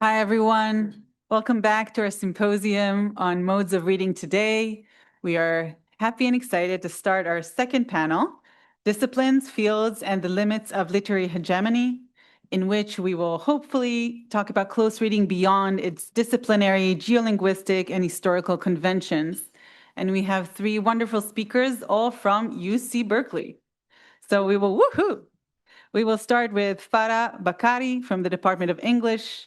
Hi, everyone. Welcome back to our symposium on modes of reading today. We are happy and excited to start our second panel, Disciplines, Fields, and the Limits of Literary Hegemony, in which we will hopefully talk about close reading beyond its disciplinary, geolinguistic, and historical conventions. And we have three wonderful speakers, all from UC Berkeley. So we will start with Farah Bakari from the Department of English.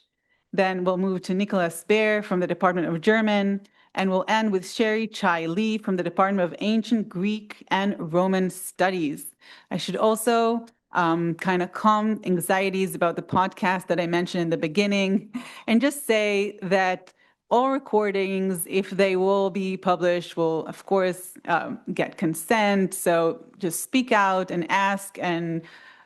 Then we'll move to Nicholas Baer from the Department of German, and we'll end with Sherry Chai Lee from the Department of Ancient Greek and Roman Studies. I should also kind of calm anxieties about the podcast that I mentioned in the beginning and just say that all recordings, if they will be published, will, of course, get consent. So just speak out and ask and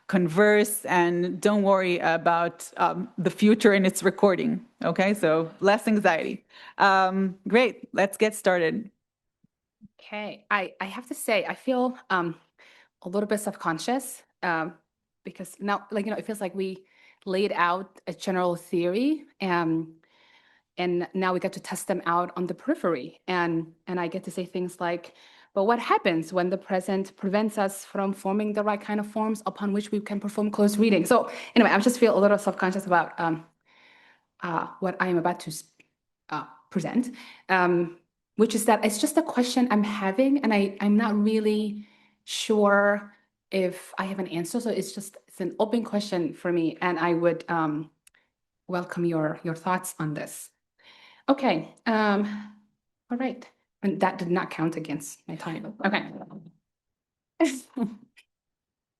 converse, and don't worry about the future in its recording. Okay, so less anxiety. Great, let's get started. Okay, I have to say, I feel a little bit self-conscious because now, it feels like we laid out a general theory and now we get to test them out on the periphery. And I get to say things like, but what happens when the present prevents us from forming the right kind of forms upon which we can perform close reading? So anyway, I just feel a little self-conscious about what I am about to present. Which is that it's just a question I'm having, and I'm not really sure if I have an answer. So it's an open question for me, and I would welcome your thoughts on this. Okay, all right. And that did not count against my time. Okay.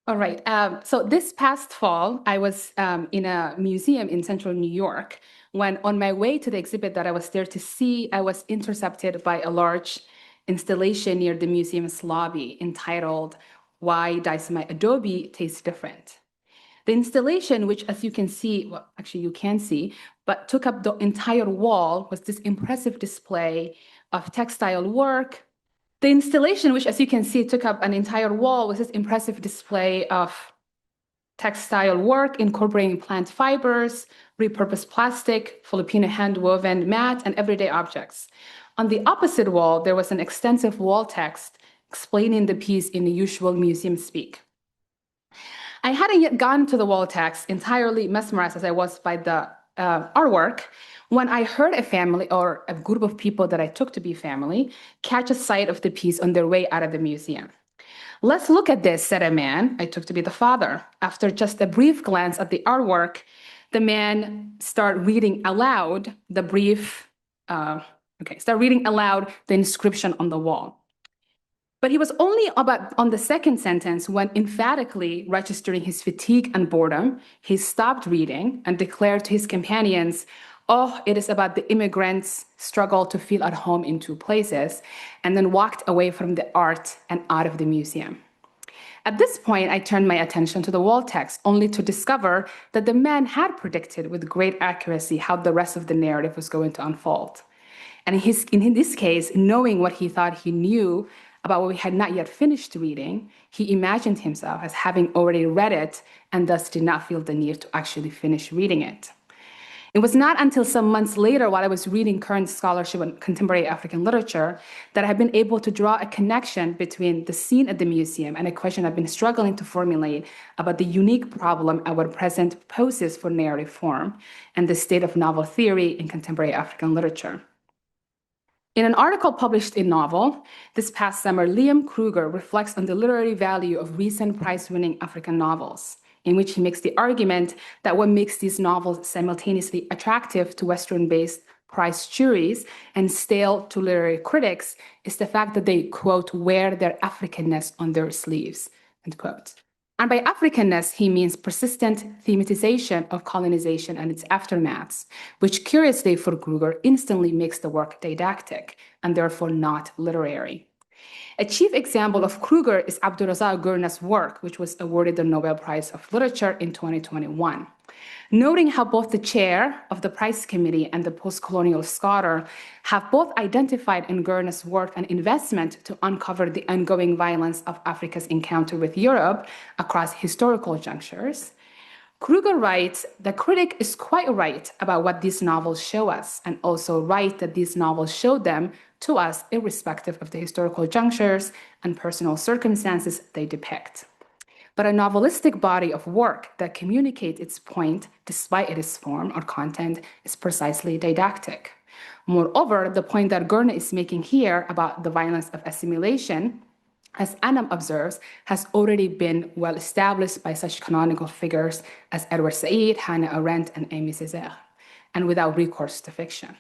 All right. So this past fall, I was in a museum in central New York when on my way to the exhibit that I was there to see, I was intercepted by a large installation near the museum's lobby entitled Why Does My Adobe Taste Different? The installation, which as you can see, well, actually you can see, but took up the entire wall, was this impressive display of textile work. The installation, which as you can see, took up an entire wall, was this impressive display of textile work incorporating plant fibers, repurposed plastic, Filipino hand-woven mat, and everyday objects. On the opposite wall, there was an extensive wall text explaining the piece in the usual museum speak. I hadn't yet gotten to the wall text, entirely mesmerized as I was by the artwork, when I heard a family or a group of people that I took to be family catch a sight of the piece on their way out of the museum. Let's look at this, said a man I took to be the father. After just a brief glance at the artwork, the man started reading aloud the inscription on the wall. But he was only about on the second sentence when, emphatically registering his fatigue and boredom, he stopped reading and declared to his companions, "Oh, it is about the immigrants' struggle to feel at home in two places," and then walked away from the art and out of the museum. At this point, I turned my attention to the wall text, only to discover that the man had predicted with great accuracy how the rest of the narrative was going to unfold. And in this case, knowing what he thought he knew about what we had not yet finished reading, he imagined himself as having already read it and thus did not feel the need to actually finish reading it. It was not until some months later, while I was reading current scholarship on contemporary African literature, that I have been able to draw a connection between the scene at the museum and a question I've been struggling to formulate about the unique problem our present poses for narrative form and the state of novel theory in contemporary African literature. In an article published in Novel this past summer, Liam Kruger reflects on the literary value of recent prize-winning African novels, in which he makes the argument that what makes these novels simultaneously attractive to Western-based prize juries and stale to literary critics is the fact that they, quote, wear their Africanness on their sleeves, end quote. And by Africanness, he means persistent thematization of colonization and its aftermaths, which curiously for Kruger instantly makes the work didactic and therefore not literary. A chief example of Kruger is Abdurrazak Gurnah's work, which was awarded the Nobel Prize of Literature in 2021. Noting how both the chair of the Prize Committee and the post-colonial scholar have both identified in Gurnah's work an investment to uncover the ongoing violence of Africa's encounter with Europe across historical junctures, Kruger writes, the critic is quite right about what these novels show us, and also right that these novels show them to us irrespective of the historical junctures and personal circumstances they depict. But a novelistic body of work that communicates its point despite its form or content is precisely didactic. Moreover, the point that Gurna is making here about the violence of assimilation, as Annam observes, has already been well established by such canonical figures as Edward Said, Hannah Arendt, and Aimé Césaire, and without recourse to fiction.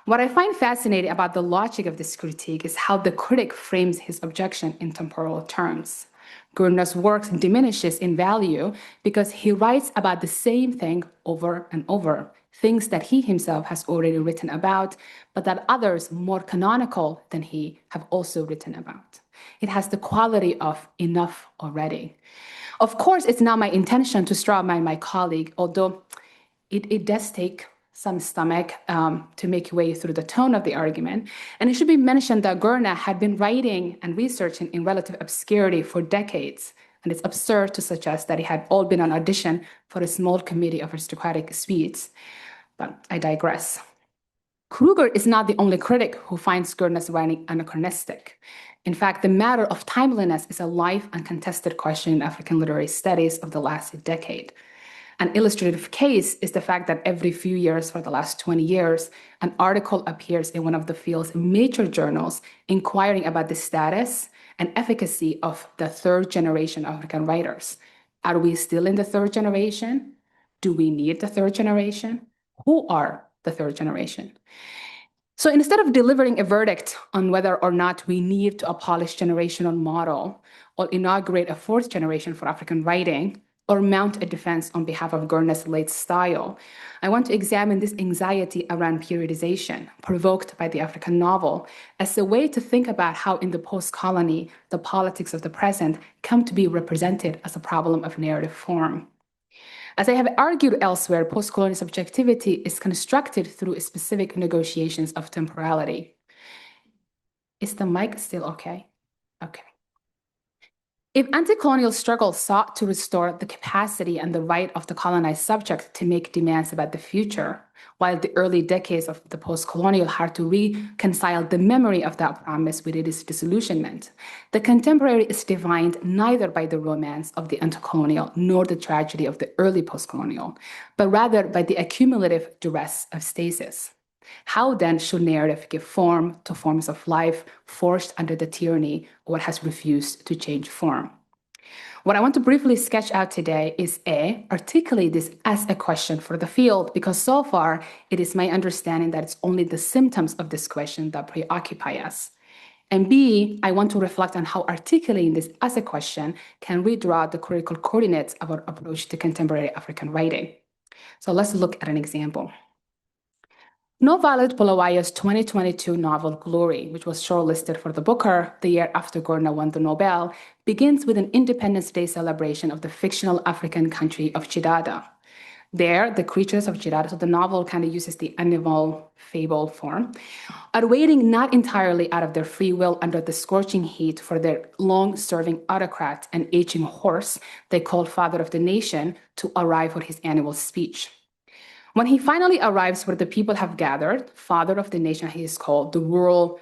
What I find fascinating about the logic of this critique is how the critic frames his objection in temporal terms. Gurna's work diminishes in value because he writes about the same thing over and over, things that he himself has already written about, but that others more canonical than he have also written about. It has the quality of enough already. Of course, it's not my intention to straw man my colleague, although it does take some stomach to make way through the tone of the argument. And it should be mentioned that Gurna had been writing and researching in relative obscurity for decades. And it's absurd to suggest that he had all been on audition for a small committee of aristocratic suites. But I digress. Kruger is not the only critic who finds Gurna's writing anachronistic. In fact, the matter of timeliness is a live and contested question in African literary studies of the last decade. An illustrative case is the fact that every few years for the last 20 years, an article appears in one of the field's major journals inquiring about the status and efficacy of the third generation African writers. Are we still in the third generation? Do we need the third generation? Who are the third generation? So instead of delivering a verdict on whether or not we need to abolish generational model or inaugurate a fourth generation for African writing, or mount a defense on behalf of Gurna's late style, I want to examine this anxiety around periodization provoked by the African novel as a way to think about how in the post-colony, the politics of the present come to be represented as a problem of narrative form. As I have argued elsewhere, post-colonial subjectivity is constructed through specific negotiations of temporality. Is the mic still okay? Okay. If anti-colonial struggle sought to restore the capacity and the right of the colonized subject to make demands about the future, while the early decades of the post-colonial had to reconcile the memory of that promise with its disillusionment, the contemporary is defined neither by the romance of the anti-colonial nor the tragedy of the early post-colonial, but rather by the accumulative duress of stasis. How then should narrative give form to forms of life forged under the tyranny of what has refused to change form? What I want to briefly sketch out today is A, articulate this as a question for the field, because so far it is my understanding that it's only the symptoms of this question that preoccupy us. And B, I want to reflect on how articulating this as a question can redraw the critical coordinates of our approach to contemporary African writing. So let's look at an example. No Violet Bulawayo's 2022 novel Glory, which was shortlisted for the Booker the year after Gurna won the Nobel, begins with an Independence Day celebration of the fictional African country of Chidada. There, the creatures of Chidada, so the novel kind of uses the animal fable form, are waiting not entirely out of their free will under the scorching heat for their long-serving autocrat and aging horse they call Father of the Nation to arrive for his annual speech. When he finally arrives where the people have gathered, Father of the Nation, he is called the rural,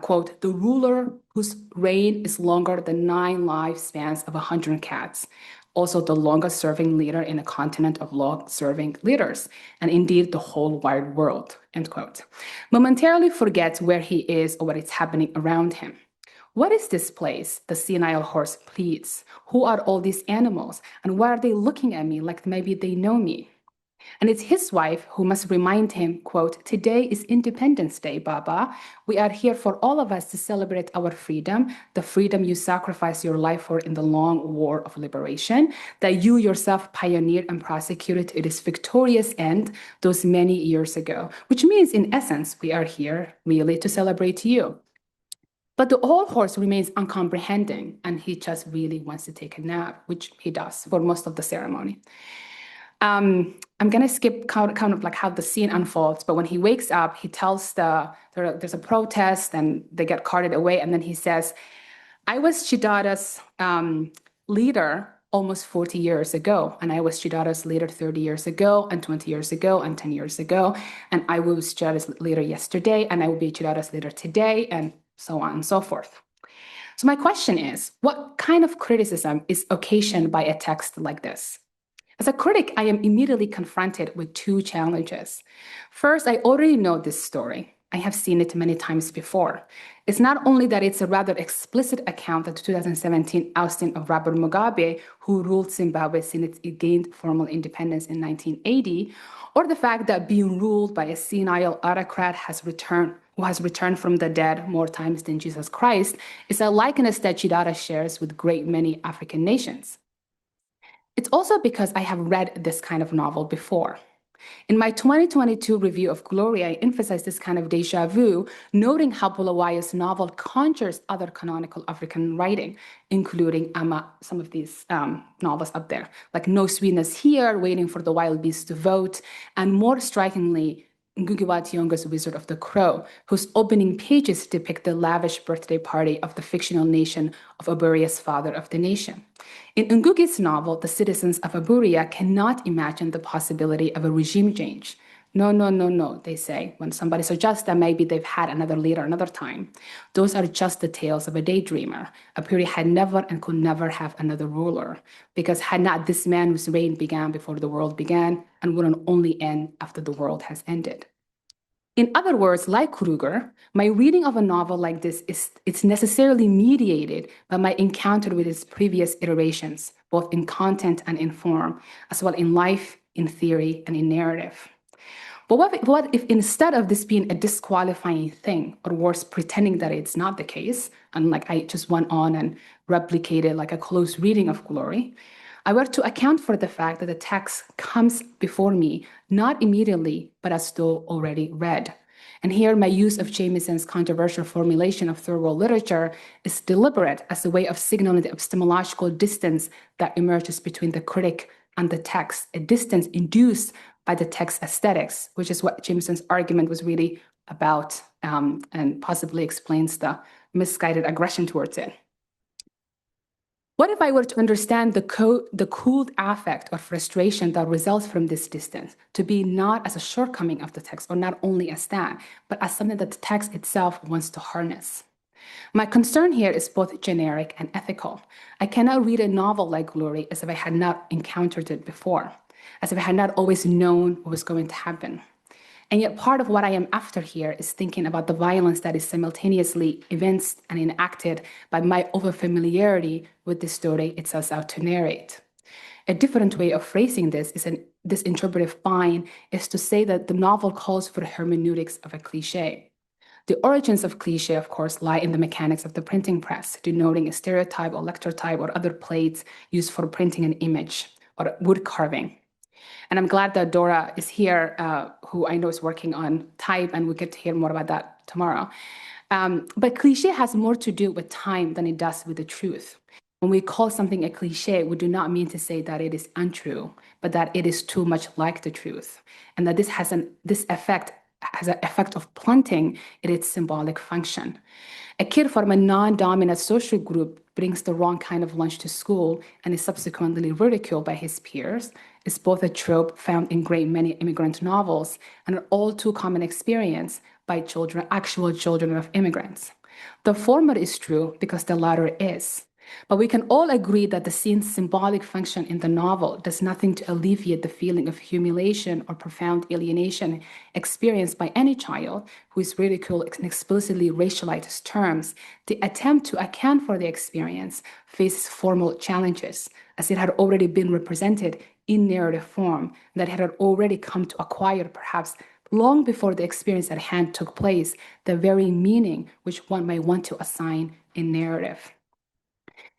quote, the ruler whose reign is longer than 9 lifespans of 100 cats, also the longest serving leader in a continent of long-serving leaders, and indeed the whole wide world, end quote, momentarily forgets where he is or what is happening around him. What is this place? The senile horse pleads. Who are all these animals? And why are they looking at me like maybe they know me? And it's his wife who must remind him, quote, today is Independence Day, Baba. We are here for all of us to celebrate our freedom, the freedom you sacrificed your life for in the long war of liberation, that you yourself pioneered and prosecuted to its victorious end those many years ago, which means in essence, we are here really to celebrate you. But the old horse remains uncomprehending, and he just really wants to take a nap, which he does for most of the ceremony. I'm going to skip kind of like how the scene unfolds, but when he wakes up, he tells there's a protest and they get carted away. And then he says, I was Chidada's leader almost 40 years ago. And I was Chidara's leader 30 years ago, and 20 years ago, and 10 years ago. And I was Chidara's leader yesterday, and I will be Chidara's leader today, and so on and so forth. So my question is, what kind of criticism is occasioned by a text like this? As a critic, I am immediately confronted with two challenges. First, I already know this story. I have seen it many times before. It's not only that it's a rather explicit account of the 2017 ousting of Robert Mugabe, who ruled Zimbabwe since it gained formal independence in 1980, or the fact that being ruled by a senile autocrat who has returned from the dead more times than Jesus Christ, is a likeness that Chidara shares with great many African nations. It's also because I have read this kind of novel before. In my 2022 review of Glory, I emphasized this kind of déjà vu, noting how Bulawayo's novel conjures other canonical African writing, including some of these novels up there, like No Sweetness Here, Waiting for the Wild Beasts to Vote, and more strikingly, Ngugi wa Thiong'o's Wizard of the Crow, whose opening pages depict the lavish birthday party of the fictional nation of Aburia's father of the nation. In Ngugi's novel, the citizens of Aburia cannot imagine the possibility of a regime change. No, no, no, no, they say, when somebody suggests that maybe they've had another leader another time. Those are just the tales of a daydreamer. Aburia had never and could never have another ruler, because had not this man whose reign began before the world began and would only end after the world has ended. In other words, like Kruger, my reading of a novel like this it's necessarily mediated by my encounter with its previous iterations, both in content and in form, as well in life, in theory, and in narrative. But what if instead of this being a disqualifying thing, or worse, pretending that it's not the case, and like I just went on and replicated like a close reading of Glory, I were to account for the fact that the text comes before me, not immediately, but as though already read. And here my use of Jamieson's controversial formulation of third world literature is deliberate as a way of signaling the epistemological distance that emerges between the critic and the text, a distance induced by the text aesthetics, which is what Jamieson's argument was really about, and possibly explains the misguided aggression towards it. What if I were to understand the cooled affect or frustration that results from this distance to be not as a shortcoming of the text, or not only as that, but as something that the text itself wants to harness? My concern here is both generic and ethical. I cannot read a novel like Glory as if I had not encountered it before, as if I had not always known what was going to happen. And yet part of what I am after here is thinking about the violence that is simultaneously evinced and enacted by my overfamiliarity with the story it sets out to narrate. A different way of phrasing this this interpretive bind is to say that the novel calls for hermeneutics of a cliché. The origins of cliché, of course, lie in the mechanics of the printing press, denoting a stereotype or lectrotype or other plates used for printing an image or wood carving. And I'm glad that Dora is here, who I know is working on type, and we'll get to hear more about that tomorrow. But cliché has more to do with time than it does with the truth. When we call something a cliché, we do not mean to say that it is untrue, but that it is too much like the truth, and that this effect has an effect of blunting in its symbolic function. A kid from a non-dominant social group brings the wrong kind of lunch to school and is subsequently ridiculed by his peers is both a trope found in great many immigrant novels and an all too common experience by actual children of immigrants. The former is true because the latter is. But we can all agree that the scene's symbolic function in the novel does nothing to alleviate the feeling of humiliation or profound alienation experienced by any child who is ridiculed in explicitly racialized terms. The attempt to account for the experience faces formal challenges, as it had already been represented in narrative form, that it had already come to acquire, perhaps long before the experience at hand took place, the very meaning which one may want to assign in narrative.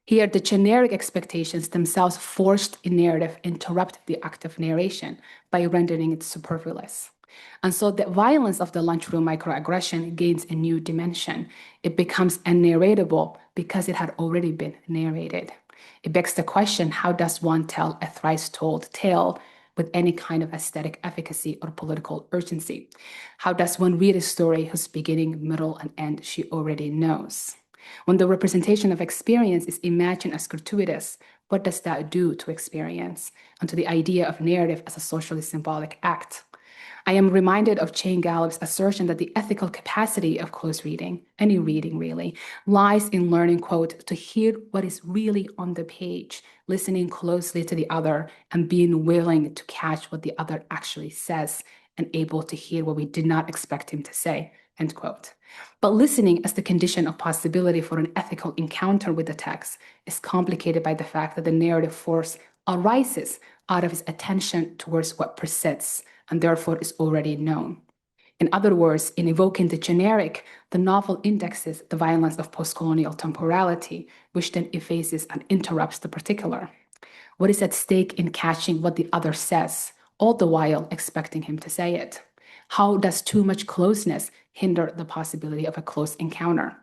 Here, the generic expectations themselves forced in narrative interrupt the act of narration by rendering it superfluous. And so the violence of the lunchroom microaggression gains a new dimension. It becomes unnarratable because it had already been narrated. It begs the question, how does one tell a thrice-told tale with any kind of aesthetic efficacy or political urgency? How does one read a story whose beginning, middle, and end she already knows? When the representation of experience is imagined as gratuitous, What does that do to experience and to the idea of narrative as a socially symbolic act? I am reminded of Jane Gallup's assertion that the ethical capacity of close reading, any reading really, lies in learning, quote, to hear what is really on the page, listening closely to the other, and being willing to catch what the other actually says and able to hear what we did not expect him to say, end quote. But listening as the condition of possibility for an ethical encounter with the text is complicated by the fact that the narrative force arises out of his attention towards what persists and therefore is already known. In other words, in evoking the generic, the novel indexes the violence of post-colonial temporality, which then effaces and interrupts the particular. What is at stake in catching what the other says, all the while expecting him to say it? How does too much closeness hinder the possibility of a close encounter?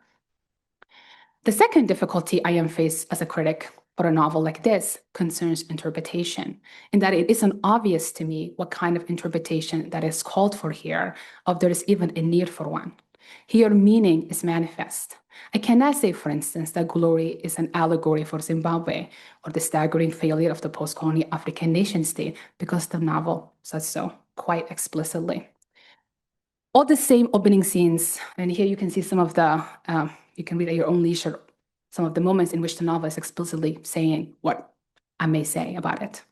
The second difficulty I am faced as a critic for a novel like this concerns interpretation, in that it isn't obvious to me what kind of interpretation that is called for here, or if there is even a need for one. Here, meaning is manifest. I cannot say, for instance, that Glory is an allegory for Zimbabwe or the staggering failure of the post-colonial African nation state because the novel says so quite explicitly. All the same opening scenes, and here you can see some of the, you can read at your own leisure, some of the moments in which the novel is explicitly saying what I may say about it.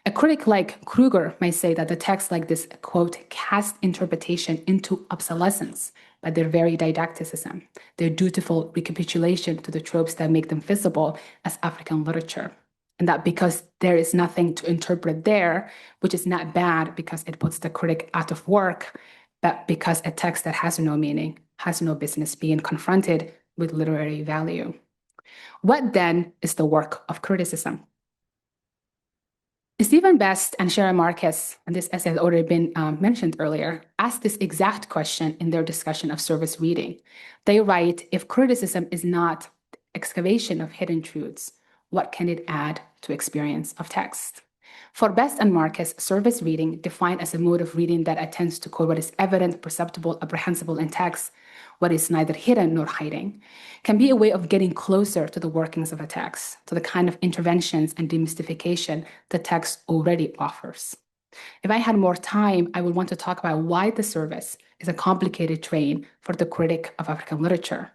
A critic like Kruger may say that the text like this, quote, cast interpretation into obsolescence by their very didacticism, their dutiful recapitulation to the tropes that make them visible as African literature. And that because there is nothing to interpret there, which is not bad because it puts the critic out of work, but because a text that has no meaning has no business being confronted with literary value. What then is the work of criticism? Stephen Best and Sharon Marcus, and this essay has already been mentioned earlier, asked this exact question in their discussion of service reading. They write, if criticism is not excavation of hidden truths, what can it add to experience of text? For Best and Marcus, service reading, defined as a mode of reading that attends to quote what is evident, perceptible, apprehensible in text, what is neither hidden nor hiding, can be a way of getting closer to the workings of a text, to the kind of interventions and demystification the text already offers. If I had more time, I would want to talk about why the service is a complicated terrain for the critic of African literature,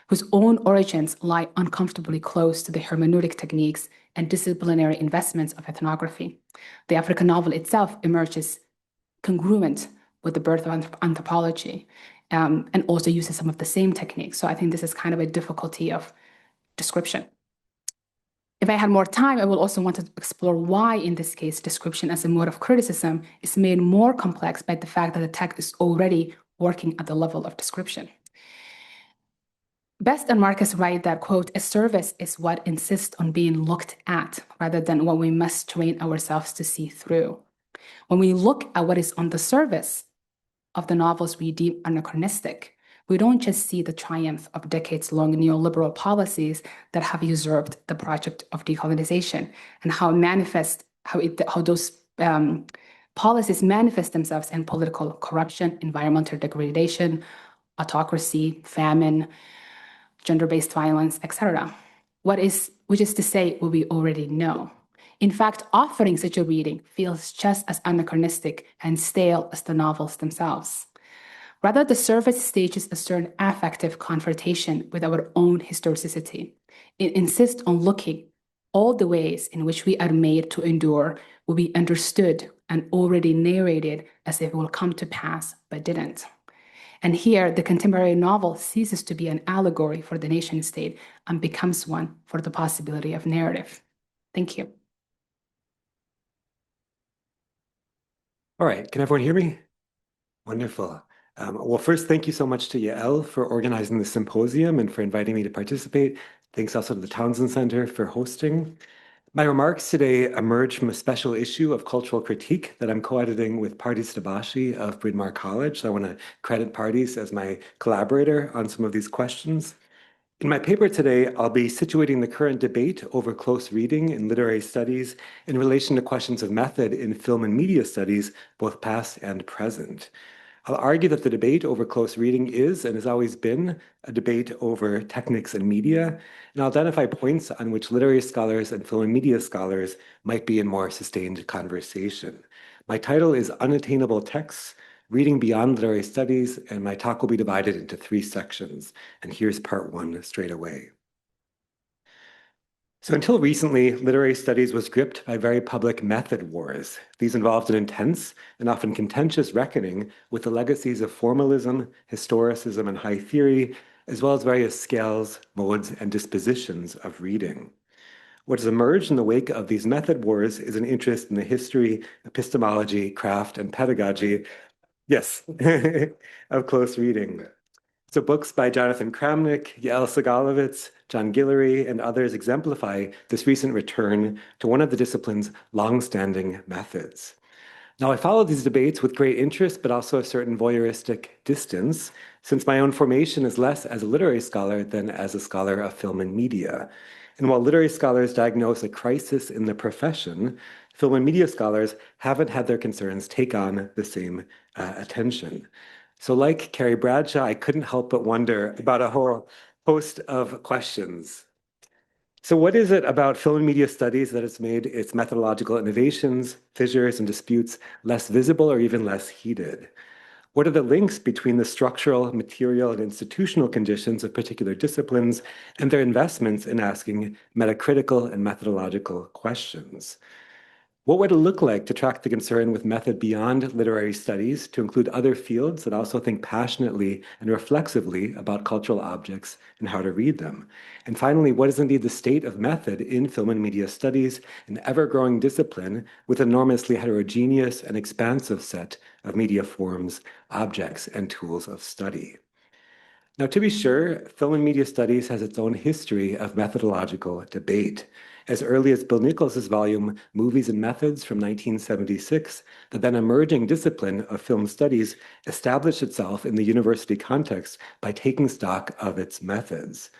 whose own origins lie uncomfortably close to the hermeneutic techniques and disciplinary investments of ethnography. The African novel itself emerges congruent with the birth of anthropology, and also uses some of the same techniques. So I think this is kind of a difficulty of description. If I had more time, I would also want to explore why, in this case, description as a mode of criticism is made more complex by the fact that the text is already working at the level of description. Best and Marcus write that, quote, a service is what insists on being looked at rather than what we must train ourselves to see through. When we look at what is on the surface of the novels we deem anachronistic, we don't just see the triumph of decades-long neoliberal policies that have usurped the project of decolonization and how those policies manifest themselves in political corruption, environmental degradation, autocracy, famine, gender-based violence, etc. Which is to say what we already know. In fact, offering such a reading feels just as anachronistic and stale as the novels themselves. Rather, the service stages a certain affective confrontation with our own historicity. It insists on looking all the ways in which we are made to endure will be understood and already narrated as if it will come to pass, but didn't. And here, the contemporary novel ceases to be an allegory for the nation state and becomes one for the possibility of narrative. Thank you. All right, can everyone hear me? Wonderful. Well, first, thank you so much to Yael for organizing the symposium and for inviting me to participate. Thanks also to the Townsend Center for hosting. My remarks today emerge from a special issue of Cultural Critique that I'm co-editing with Pardis Tabashi of Bryn Mawr College. So I want to credit Pardis as my collaborator on some of these questions. In my paper today, I'll be situating the current debate over close reading in literary studies in relation to questions of method in film and media studies, both past and present. I'll argue that the debate over close reading is and has always been a debate over techniques and media, and I'll identify points on which literary scholars and film and media scholars might be in more sustained conversation. My title is Unattainable Texts, Reading Beyond Literary Studies, and my talk will be divided into 3 sections. And here's part 1 straight away. So until recently, literary studies was gripped by very public method wars. These involved an intense and often contentious reckoning with the legacies of formalism, historicism, and high theory, as well as various scales, modes, and dispositions of reading. What has emerged in the wake of these method wars is an interest in the history, epistemology, craft, and pedagogy, yes, of close reading. So books by Jonathan Kramnik, Yael Segalovitz, John Guillory, and others exemplify this recent return to one of the discipline's long-standing methods. Now, I follow these debates with great interest, but also a certain voyeuristic distance, since my own formation is less as a literary scholar than as a scholar of film and media. And while literary scholars diagnose a crisis in the profession, film and media scholars haven't had their concerns take on the same attention. So like Carrie Bradshaw, I couldn't help but wonder about a whole host of questions. So what is it about film and media studies that has made its methodological innovations, fissures, and disputes less visible or even less heated? What are the links between the structural, material, and institutional conditions of particular disciplines and their investments in asking metacritical and methodological questions? What would it look like to track the concern with method beyond literary studies to include other fields that also think passionately and reflexively about cultural objects and how to read them? And finally, what is indeed the state of method in film and media studies, an ever-growing discipline with an enormously heterogeneous and expansive set of media forms, objects, and tools of study? Now, to be sure, film and media studies has its own history of methodological debate. As early as Bill Nichols's volume, Movies and Methods from 1976, the then emerging discipline of film studies established itself in the university context by taking stock of its methods.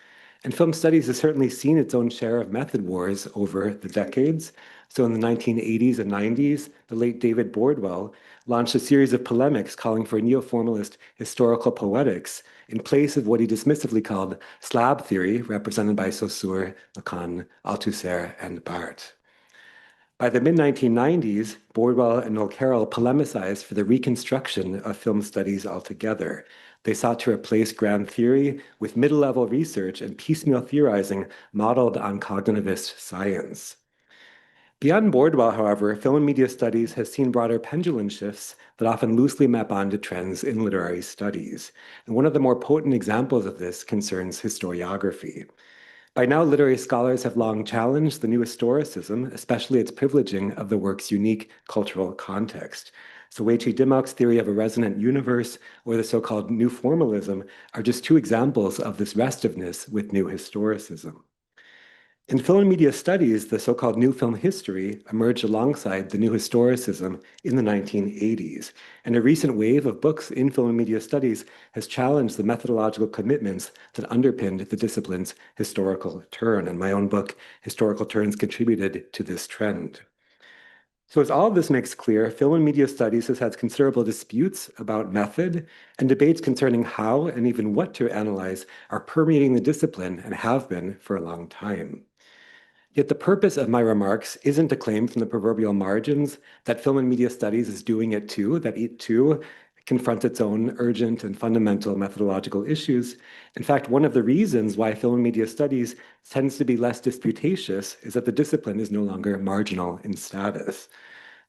And film studies has certainly seen its own share of method wars over the decades. So in the 1980s and 90s, the late David Bordwell launched a series of polemics calling for neo-formalist historical poetics in place of what he dismissively called slab theory, represented by Saussure, Lacan, Althusser, and Barthes. By the mid-1990s, Bordwell and Noel Carroll polemicized for the reconstruction of film studies altogether. They sought to replace grand theory with middle-level research and piecemeal theorizing modeled on cognitivist science. Beyond Bordwell, however, film and media studies has seen broader pendulum shifts that often loosely map onto trends in literary studies. And one of the more potent examples of this concerns historiography. By now, literary scholars have long challenged the new historicism, especially its privileging of the work's unique cultural context. So Weiqi Dimmock's theory of a resonant universe or the so-called new formalism are just 2 examples of this restiveness with new historicism. In film and media studies, the so-called new film history emerged alongside the new historicism in the 1980s, and a recent wave of books in film and media studies has challenged the methodological commitments that underpinned the discipline's historical turn, and my own book, Historical Turns, contributed to this trend. So as all of this makes clear, film and media studies has had considerable disputes about method, and debates concerning how and even what to analyze are permeating the discipline and have been for a long time. Yet the purpose of my remarks isn't to claim from the proverbial margins that film and media studies is doing it too, that it too confronts its own urgent and fundamental methodological issues. In fact, one of the reasons why film and media studies tends to be less disputatious is that the discipline is no longer marginal in status.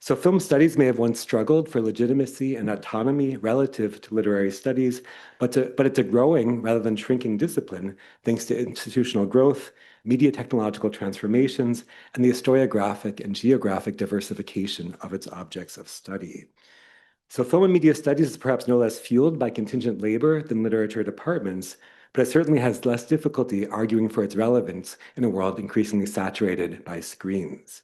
So film studies may have once struggled for legitimacy and autonomy relative to literary studies, but it's a growing rather than shrinking discipline thanks to institutional growth, media technological transformations, and the historiographic and geographic diversification of its objects of study. So film and media studies is perhaps no less fueled by contingent labor than literature departments, but it certainly has less difficulty arguing for its relevance in a world increasingly saturated by screens.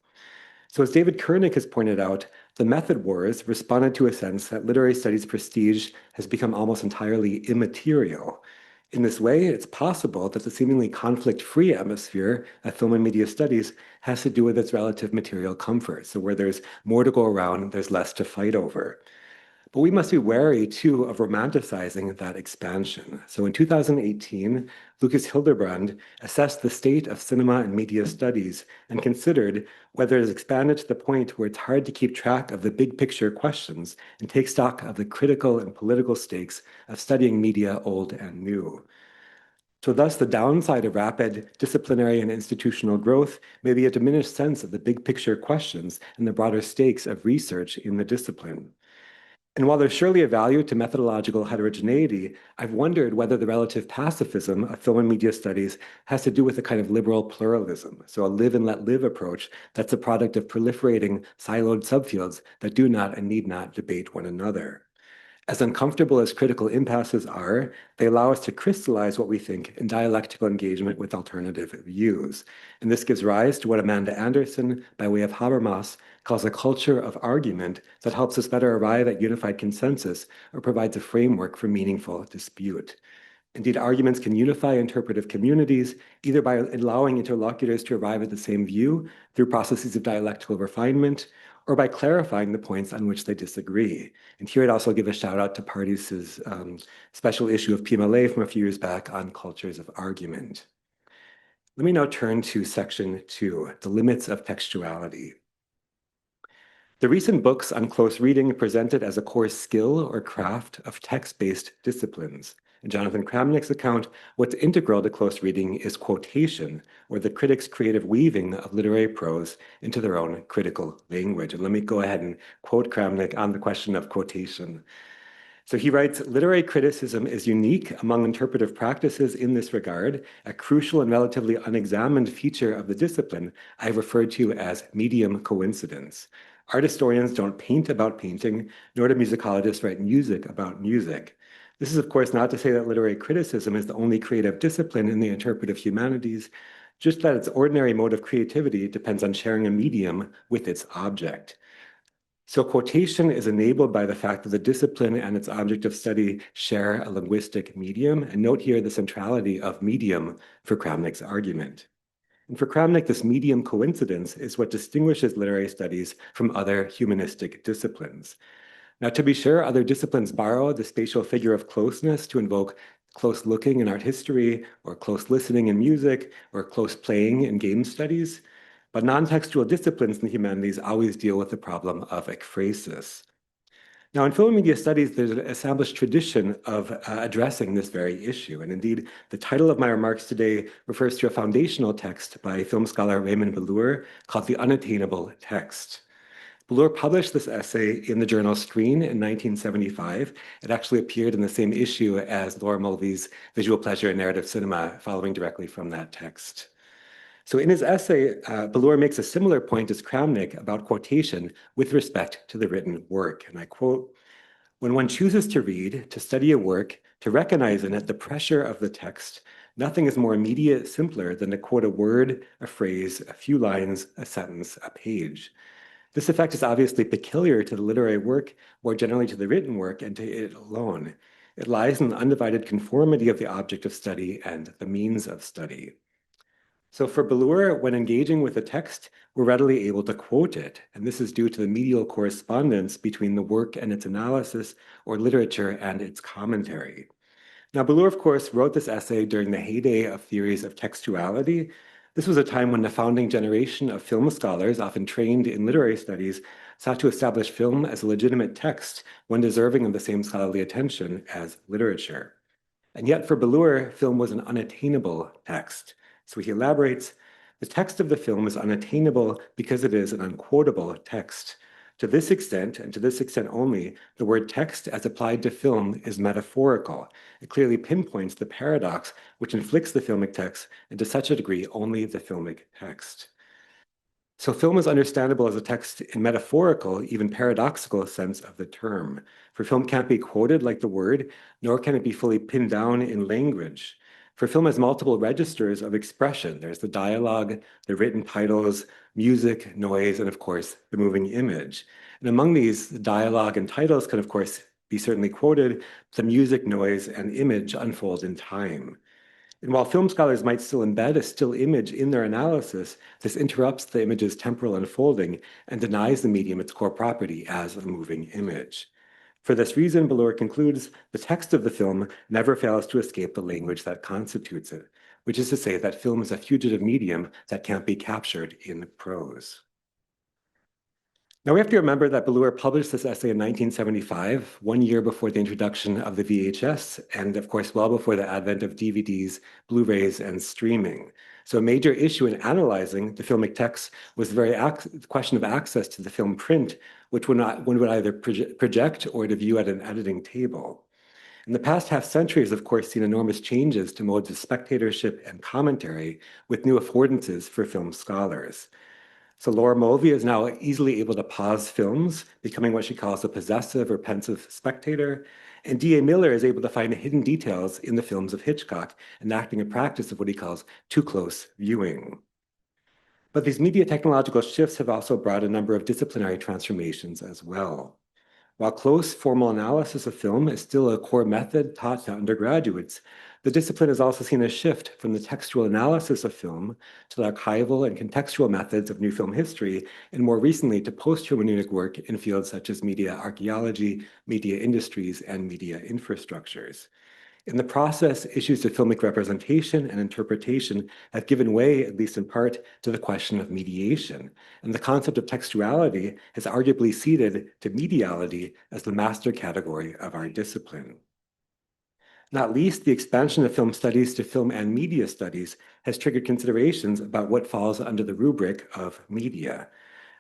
So as David Koenig has pointed out, the method wars responded to a sense that literary studies prestige has become almost entirely immaterial. In this way, it's possible that the seemingly conflict-free atmosphere of film and media studies has to do with its relative material comfort. So where there's more to go around, there's less to fight over. But we must be wary, too, of romanticizing that expansion. So in 2018, Lucas Hildebrand assessed the state of cinema and media studies and considered whether it has expanded to the point where it's hard to keep track of the big picture questions and take stock of the critical and political stakes of studying media, old and new. So thus, the downside of rapid disciplinary and institutional growth may be a diminished sense of the big picture questions and the broader stakes of research in the discipline. And while there's surely a value to methodological heterogeneity, I've wondered whether the relative pacifism of film and media studies has to do with a kind of liberal pluralism, so a live and let live approach that's a product of proliferating siloed subfields that do not and need not debate one another. As uncomfortable as critical impasses are, they allow us to crystallize what we think in dialectical engagement with alternative views. And this gives rise to what Amanda Anderson, by way of Habermas, calls a culture of argument that helps us better arrive at unified consensus or provides a framework for meaningful dispute. Indeed, arguments can unify interpretive communities, either by allowing interlocutors to arrive at the same view through processes of dialectical refinement, or by clarifying the points on which they disagree. And here I'd also give a shout out to Pardis's special issue of PMLA from a few years back on cultures of argument. Let me now turn to section 2, the limits of textuality. The recent books on close reading present it as a core skill or craft of text-based disciplines. In Jonathan Kramnick's account, what's integral to close reading is quotation, or the critic's creative weaving of literary prose into their own critical language. And let me go ahead and quote Kramnick on the question of quotation. So he writes, literary criticism is unique among interpretive practices in this regard, a crucial and relatively unexamined feature of the discipline I referred to as medium coincidence. Art historians don't paint about painting, nor do musicologists write music about music. This is, of course, not to say that literary criticism is the only creative discipline in the interpretive humanities, just that its ordinary mode of creativity depends on sharing a medium with its object. So quotation is enabled by the fact that the discipline and its object of study share a linguistic medium, and note here the centrality of medium for Kramnick's argument. And for Kramnick, this medium coincidence is what distinguishes literary studies from other humanistic disciplines. Now, to be sure, other disciplines borrow the spatial figure of closeness to invoke close looking in art history, or close listening in music, or close playing in game studies. But non-textual disciplines in the humanities always deal with the problem of ekphrasis. Now, in film and media studies, there's an established tradition of addressing this very issue. And indeed, the title of my remarks today refers to a foundational text by film scholar Raymond Balleur called The Unattainable Text. Balleur published this essay in the journal Screen in 1975. It actually appeared in the same issue as Laura Mulvey's Visual Pleasure and Narrative Cinema, following directly from that text. So in his essay, Balleur makes a similar point as Kramnick about quotation with respect to the written work. And I quote, when one chooses to read, to study a work, to recognize in it the pressure of the text, nothing is more immediate, simpler than to quote a word, a phrase, a few lines, a sentence, a page. This effect is obviously peculiar to the literary work, more generally to the written work, and to it alone. It lies in the undivided conformity of the object of study and the means of study. So for Balleur, when engaging with a text, we're readily able to quote it, and this is due to the medial correspondence between the work and its analysis, or literature and its commentary. Now, Balleur, of course, wrote this essay during the heyday of theories of textuality. This was a time when the founding generation of film scholars, often trained in literary studies, sought to establish film as a legitimate text, one deserving of the same scholarly attention as literature. And yet for Balleur, film was an unattainable text. So he elaborates, the text of the film is unattainable because it is an unquotable text. To this extent, and to this extent only, the word text as applied to film is metaphorical. It clearly pinpoints the paradox which inflicts the filmic text, and to such a degree only the filmic text. So film is understandable as a text in metaphorical, even paradoxical sense of the term. For film can't be quoted like the word, nor can it be fully pinned down in language. For film has multiple registers of expression. There's the dialogue, the written titles, music, noise, and of course, the moving image. And among these, the dialogue and titles can of course be certainly quoted, the music, noise, and image unfold in time. And while film scholars might still embed a still image in their analysis, this interrupts the image's temporal unfolding and denies the medium its core property as a moving image. For this reason, Balleur concludes, the text of the film never fails to escape the language that constitutes it, which is to say that film is a fugitive medium that can't be captured in prose. Now we have to remember that Balleur published this essay in 1975, 1 year before the introduction of the VHS, and of course, well before the advent of DVDs, Blu-rays, and streaming. So a major issue in analyzing the filmic text was the question of access to the film print, which one would either project or to view at an editing table. In the past half century has, of course, seen enormous changes to modes of spectatorship and commentary with new affordances for film scholars. So Laura Mulvey is now easily able to pause films, becoming what she calls a possessive or pensive spectator. And D.A. Miller is able to find hidden details in the films of Hitchcock, enacting a practice of what he calls too close viewing. But these media technological shifts have also brought a number of disciplinary transformations as well. While close formal analysis of film is still a core method taught to undergraduates, the discipline has also seen a shift from the textual analysis of film to the archival and contextual methods of new film history, and more recently to post-hermeneutic work in fields such as media archaeology, media industries, and media infrastructures. In the process, issues of filmic representation and interpretation have given way, at least in part, to the question of mediation, and the concept of textuality has arguably ceded to mediality as the master category of our discipline. Not least, the expansion of film studies to film and media studies has triggered considerations about what falls under the rubric of media.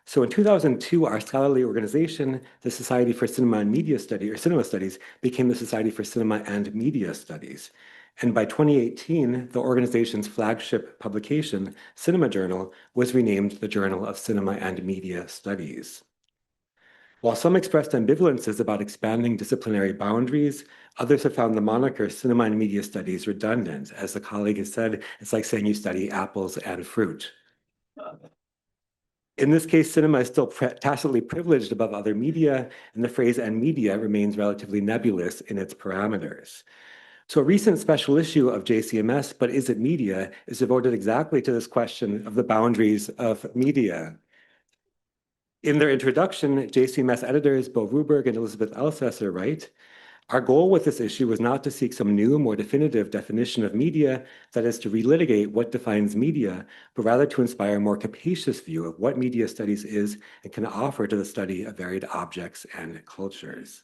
So in 2002, our scholarly organization, the Society for Cinema and Media Studies, or Cinema Studies, became the Society for Cinema and Media Studies. And by 2018, the organization's flagship publication, Cinema Journal, was renamed the Journal of Cinema and Media Studies. While some expressed ambivalences about expanding disciplinary boundaries, others have found the moniker Cinema and Media Studies redundant. As a colleague has said, it's like saying you study apples and fruit. In this case, cinema is still tacitly privileged above other media, and the phrase "and media" remains relatively nebulous in its parameters. So a recent special issue of JCMS, But Is It Media, is devoted exactly to this question of the boundaries of media. In their introduction, JCMS editors Bo Ruberg and Elizabeth Elsesser write, our goal with this issue was not to seek some new, more definitive definition of media, that is to relitigate what defines media, but rather to inspire a more capacious view of what media studies is and can offer to the study of varied objects and cultures.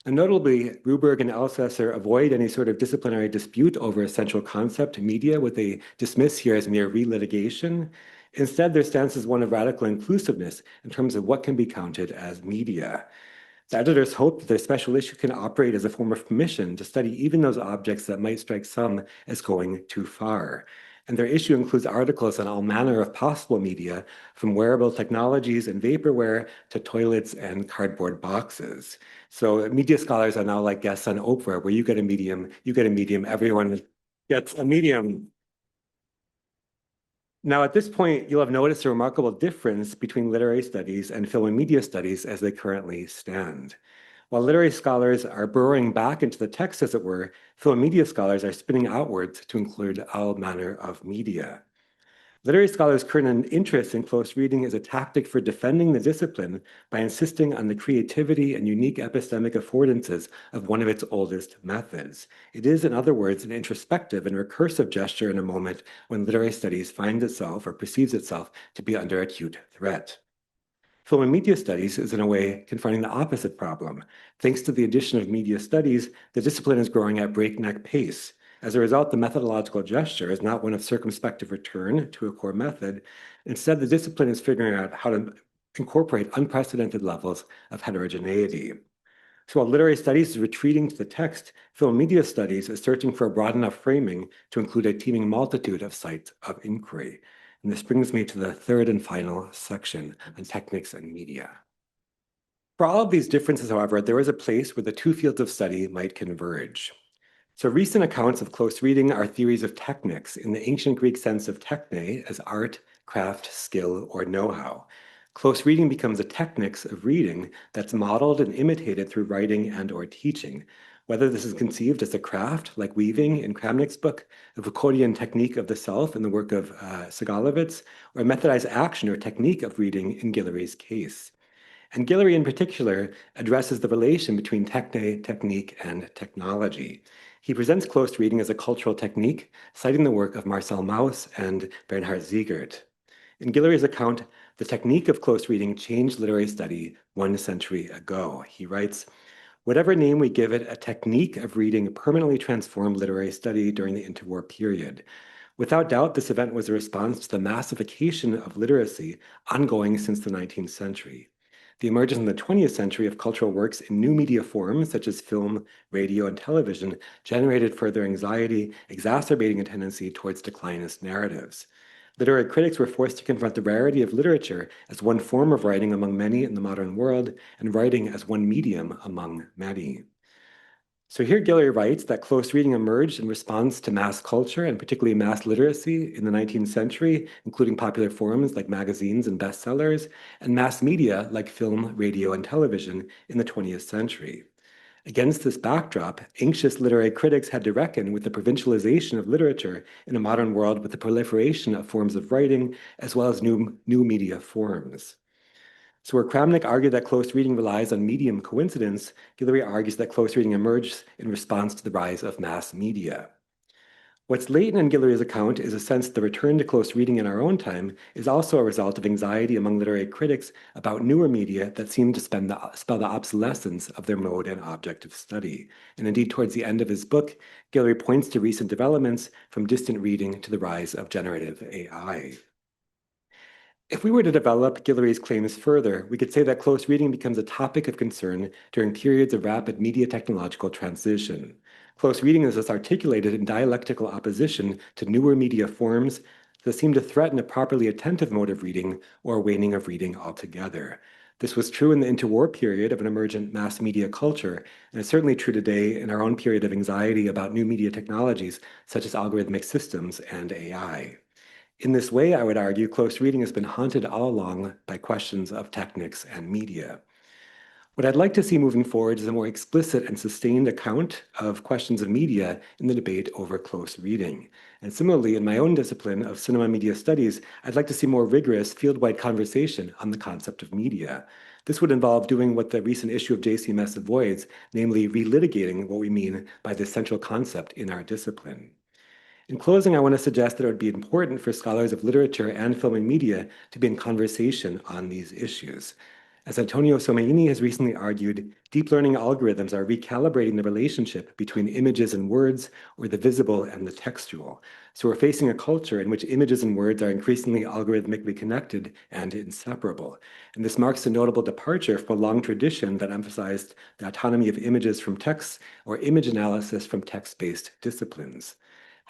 And notably, Ruberg and Elsesser avoid any sort of disciplinary dispute over a central concept, media, what they dismiss here as mere relitigation. Instead, their stance is one of radical inclusiveness in terms of what can be counted as media. The editors hope that their special issue can operate as a form of permission to study even those objects that might strike some as going too far. And their issue includes articles on all manner of possible media, from wearable technologies and vaporware to toilets and cardboard boxes. So media scholars are now like guests on Oprah, where you get a medium, everyone gets a medium. Now, at this point, you'll have noticed a remarkable difference between literary studies and film and media studies as they currently stand. While literary scholars are burrowing back into the text, as it were, film and media scholars are spinning outwards to include all manner of media. Literary scholars' current interest in close reading is a tactic for defending the discipline by insisting on the creativity and unique epistemic affordances of one of its oldest methods. It is, in other words, an introspective and recursive gesture in a moment when literary studies finds itself or perceives itself to be under acute threat. Film and media studies is, in a way, confronting the opposite problem. Thanks to the addition of media studies, the discipline is growing at breakneck pace. As a result, the methodological gesture is not one of circumspective return to a core method. Instead, the discipline is figuring out how to incorporate unprecedented levels of heterogeneity. So while literary studies is retreating to the text, film and media studies is searching for a broad enough framing to include a teeming multitude of sites of inquiry. And this brings me to the third and final section on techniques and media. For all of these differences, however, there is a place where the two fields of study might converge. So recent accounts of close reading are theories of technics in the ancient Greek sense of techne as art, craft, skill, or know-how. Close reading becomes a technics of reading that's modeled and imitated through writing and or teaching. Whether this is conceived as a craft, like weaving in Kramnik's book, the Foucauldian technique of the self in the work of Segalovitz, or a methodized action or technique of reading in Guillory's case. And Guillory, in particular, addresses the relation between technique, and technology. He presents close reading as a cultural technique, citing the work of Marcel Mauss and Bernhard Siegert. In Guillory's account, the technique of close reading changed literary study 1 century ago. He writes, "Whatever name we give it, a technique of reading permanently transformed literary study during the interwar period. Without doubt, this event was a response to the massification of literacy ongoing since the 19th century. The emergence in the 20th century of cultural works in new media forms, such as film, radio, and television, generated further anxiety, exacerbating a tendency towards declinist narratives. Literary critics were forced to confront the rarity of literature as one form of writing among many in the modern world, and writing as one medium among many." So here Guillory writes that close reading emerged in response to mass culture and particularly mass literacy in the 19th century, including popular forms like magazines and bestsellers, and mass media like film, radio, and television in the 20th century. Against this backdrop, anxious literary critics had to reckon with the provincialization of literature in a modern world with the proliferation of forms of writing, as well as new media forms. So where Kramnik argued that close reading relies on medium coincidence, Guillory argues that close reading emerged in response to the rise of mass media. What's latent in Guillory's account is a sense that the return to close reading in our own time is also a result of anxiety among literary critics about newer media that seem to spell the obsolescence of their mode and object of study. And indeed, towards the end of his book, Guillory points to recent developments from distant reading to the rise of generative AI. If we were to develop Guillory's claims further, we could say that close reading becomes a topic of concern during periods of rapid media technological transition. Close reading is thus articulated in dialectical opposition to newer media forms that seem to threaten a properly attentive mode of reading or a waning of reading altogether. This was true in the interwar period of an emergent mass media culture, and it's certainly true today in our own period of anxiety about new media technologies such as algorithmic systems and AI. In this way, I would argue, close reading has been haunted all along by questions of techniques and media. What I'd like to see moving forward is a more explicit and sustained account of questions of media in the debate over close reading. And similarly, in my own discipline of cinema media studies, I'd like to see more rigorous field-wide conversation on the concept of media. This would involve doing what the recent issue of JCMS avoids, namely relitigating what we mean by this central concept in our discipline. In closing, I want to suggest that it would be important for scholars of literature and film and media to be in conversation on these issues. As Antonio Somaini has recently argued, deep learning algorithms are recalibrating the relationship between images and words, or the visible and the textual. So we're facing a culture in which images and words are increasingly algorithmically connected and inseparable. And this marks a notable departure from a long tradition that emphasized the autonomy of images from texts or image analysis from text-based disciplines.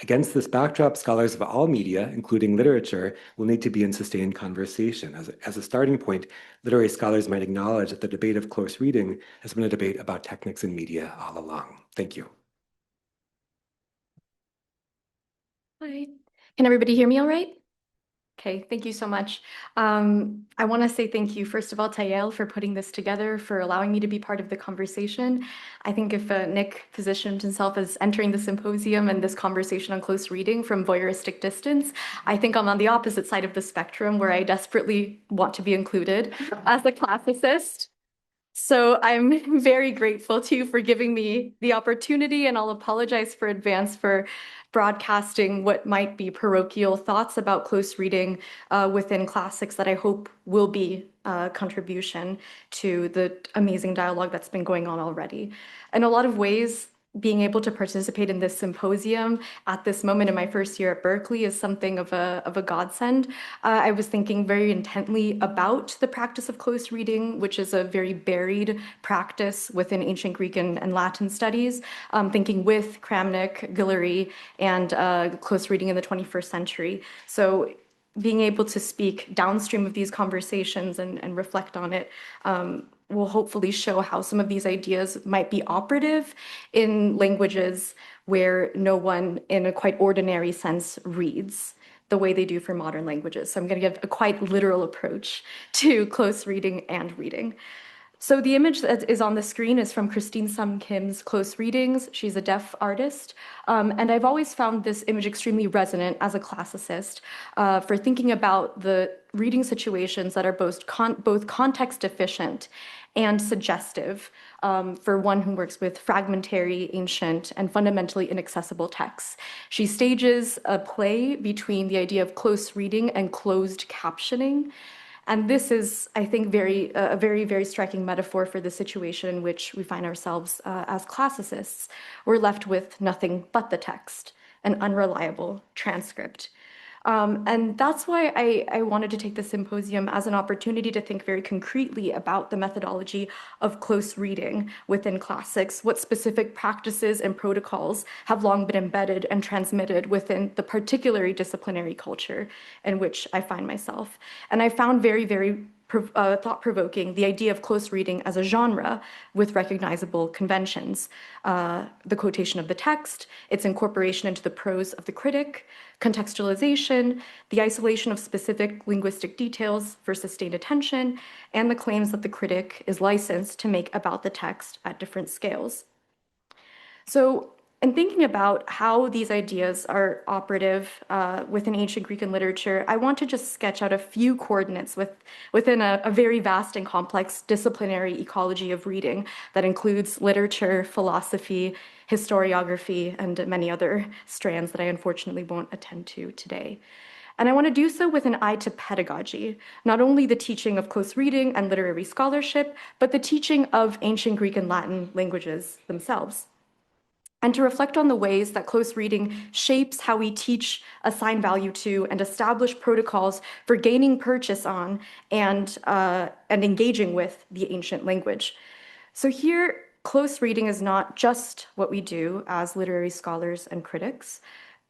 Against this backdrop, scholars of all media, including literature, will need to be in sustained conversation. As a starting point, literary scholars might acknowledge that the debate of close reading has been a debate about techniques in media all along. Thank you. Hi. Can everybody hear me all right? Okay, thank you so much. I want to say thank you, first of all, to Yael for putting this together, for allowing me to be part of the conversation. I think if Nick positioned himself as entering the symposium and this conversation on close reading from voyeuristic distance, I think I'm on the opposite side of the spectrum where I desperately want to be included as a classicist. So I'm very grateful to you for giving me the opportunity, and I'll apologize for advance for broadcasting what might be parochial thoughts about close reading within classics that I hope will be a contribution to the amazing dialogue that's been going on already. In a lot of ways, being able to participate in this symposium at this moment in my first year at Berkeley is something of a godsend. I was thinking very intently about the practice of close reading, which is a very buried practice within ancient Greek and Latin studies, thinking with Kramnik, Guillory, and close reading in the 21st century. So being able to speak downstream of these conversations and reflect on it will hopefully show how some of these ideas might be operative in languages where no one in a quite ordinary sense reads the way they do for modern languages. So I'm going to give a quite literal approach to close reading and reading. So the image that is on the screen is from Christine Sum Kim's Close Readings. She's a deaf artist. And I've always found this image extremely resonant as a classicist for thinking about the reading situations that are both context efficient and suggestive for one who works with fragmentary, ancient, and fundamentally inaccessible texts. She stages a play between the idea of close reading and closed captioning. And this is, I think, a very, very striking metaphor for the situation in which we find ourselves as classicists. We're left with nothing but the text, an unreliable transcript. And that's why I wanted to take the symposium as an opportunity to think very concretely about the methodology of close reading within classics, what specific practices and protocols have long been embedded and transmitted within the particularly disciplinary culture in which I find myself. And I found very, very thought-provoking the idea of close reading as a genre with recognizable conventions. The quotation of the text, its incorporation into the prose of the critic, contextualization, the isolation of specific linguistic details for sustained attention, and the claims that the critic is licensed to make about the text at different scales. So, in thinking about how these ideas are operative within ancient Greek and literature, I want to just sketch out a few coordinates within a very vast and complex disciplinary ecology of reading that includes literature, philosophy, historiography, and many other strands that I unfortunately won't attend to today. And I want to do so with an eye to pedagogy, not only the teaching of close reading and literary scholarship, but the teaching of ancient Greek and Latin languages themselves, and to reflect on the ways that close reading shapes how we teach, assign value to, and establish protocols for gaining purchase on and engaging with the ancient language. So here, close reading is not just what we do as literary scholars and critics,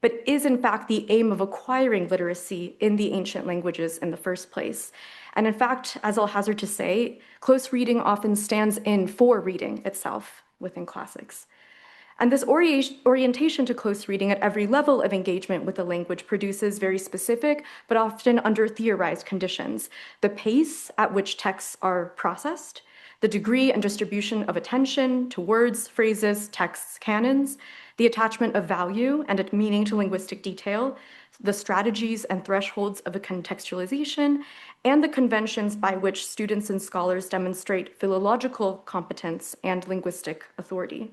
but is in fact the aim of acquiring literacy in the ancient languages in the first place. And in fact, as I'll hazard to say, close reading often stands in for reading itself within classics. And this orientation to close reading at every level of engagement with the language produces very specific, but often under-theorized conditions: the pace at which texts are processed, the degree and distribution of attention to words, phrases, texts, canons, the attachment of value and meaning to linguistic detail, the strategies and thresholds of a contextualization, and the conventions by which students and scholars demonstrate philological competence and linguistic authority.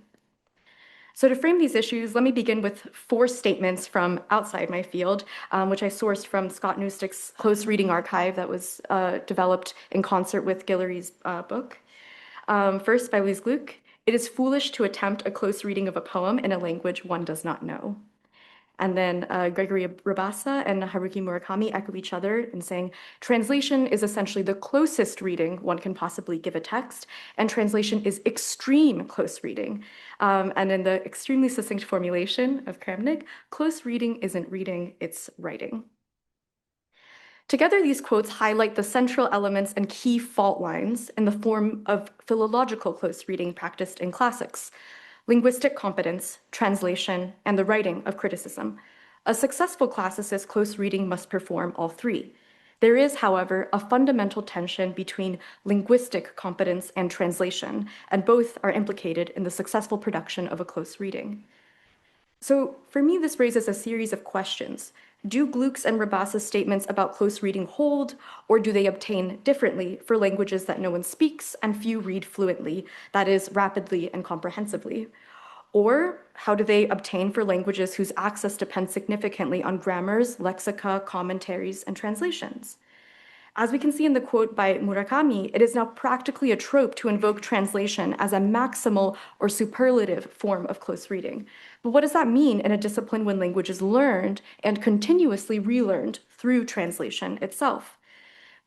So to frame these issues, let me begin with 4 statements from outside my field, which I sourced from Scott Neustick's Close Reading Archive that was developed in concert with Guillory's book. First, by Louise Gluck, "It is foolish to attempt a close reading of a poem in a language one does not know." And then Gregory Rabassa and Haruki Murakami echo each other in saying, "Translation is essentially the closest reading one can possibly give a text, and translation is extreme close reading." And in the extremely succinct formulation of Kramnik, "Close reading isn't reading, it's writing." Together, these quotes highlight the central elements and key fault lines in the form of philological close reading practiced in classics: linguistic competence, translation, and the writing of criticism. A successful classicist close reading must perform all 3. There is, however, a fundamental tension between linguistic competence and translation, and both are implicated in the successful production of a close reading. So for me, this raises a series of questions. Do Gluck's and Rabassa's statements about close reading hold, or do they obtain differently for languages that no one speaks and few read fluently, that is, rapidly and comprehensively? Or how do they obtain for languages whose access depends significantly on grammars, lexica, commentaries, and translations? As we can see in the quote by Murakami, it is now practically a trope to invoke translation as a maximal or superlative form of close reading. But what does that mean in a discipline when language is learned and continuously relearned through translation itself?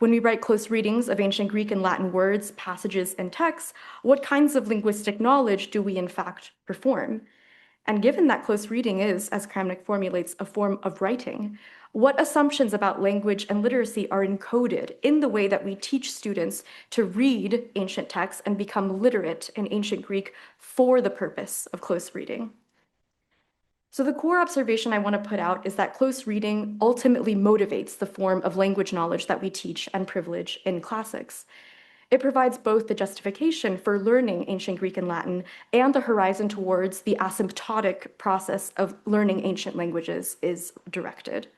When we write close readings of ancient Greek and Latin words, passages, and texts, what kinds of linguistic knowledge do we in fact perform? And given that close reading is, as Kramnik formulates, a form of writing, what assumptions about language and literacy are encoded in the way that we teach students to read ancient texts and become literate in ancient Greek for the purpose of close reading? So the core observation I want to put out is that close reading ultimately motivates the form of language knowledge that we teach and privilege in classics. It provides both the justification for learning ancient Greek and Latin and the horizon towards the asymptotic process of learning ancient languages is directed.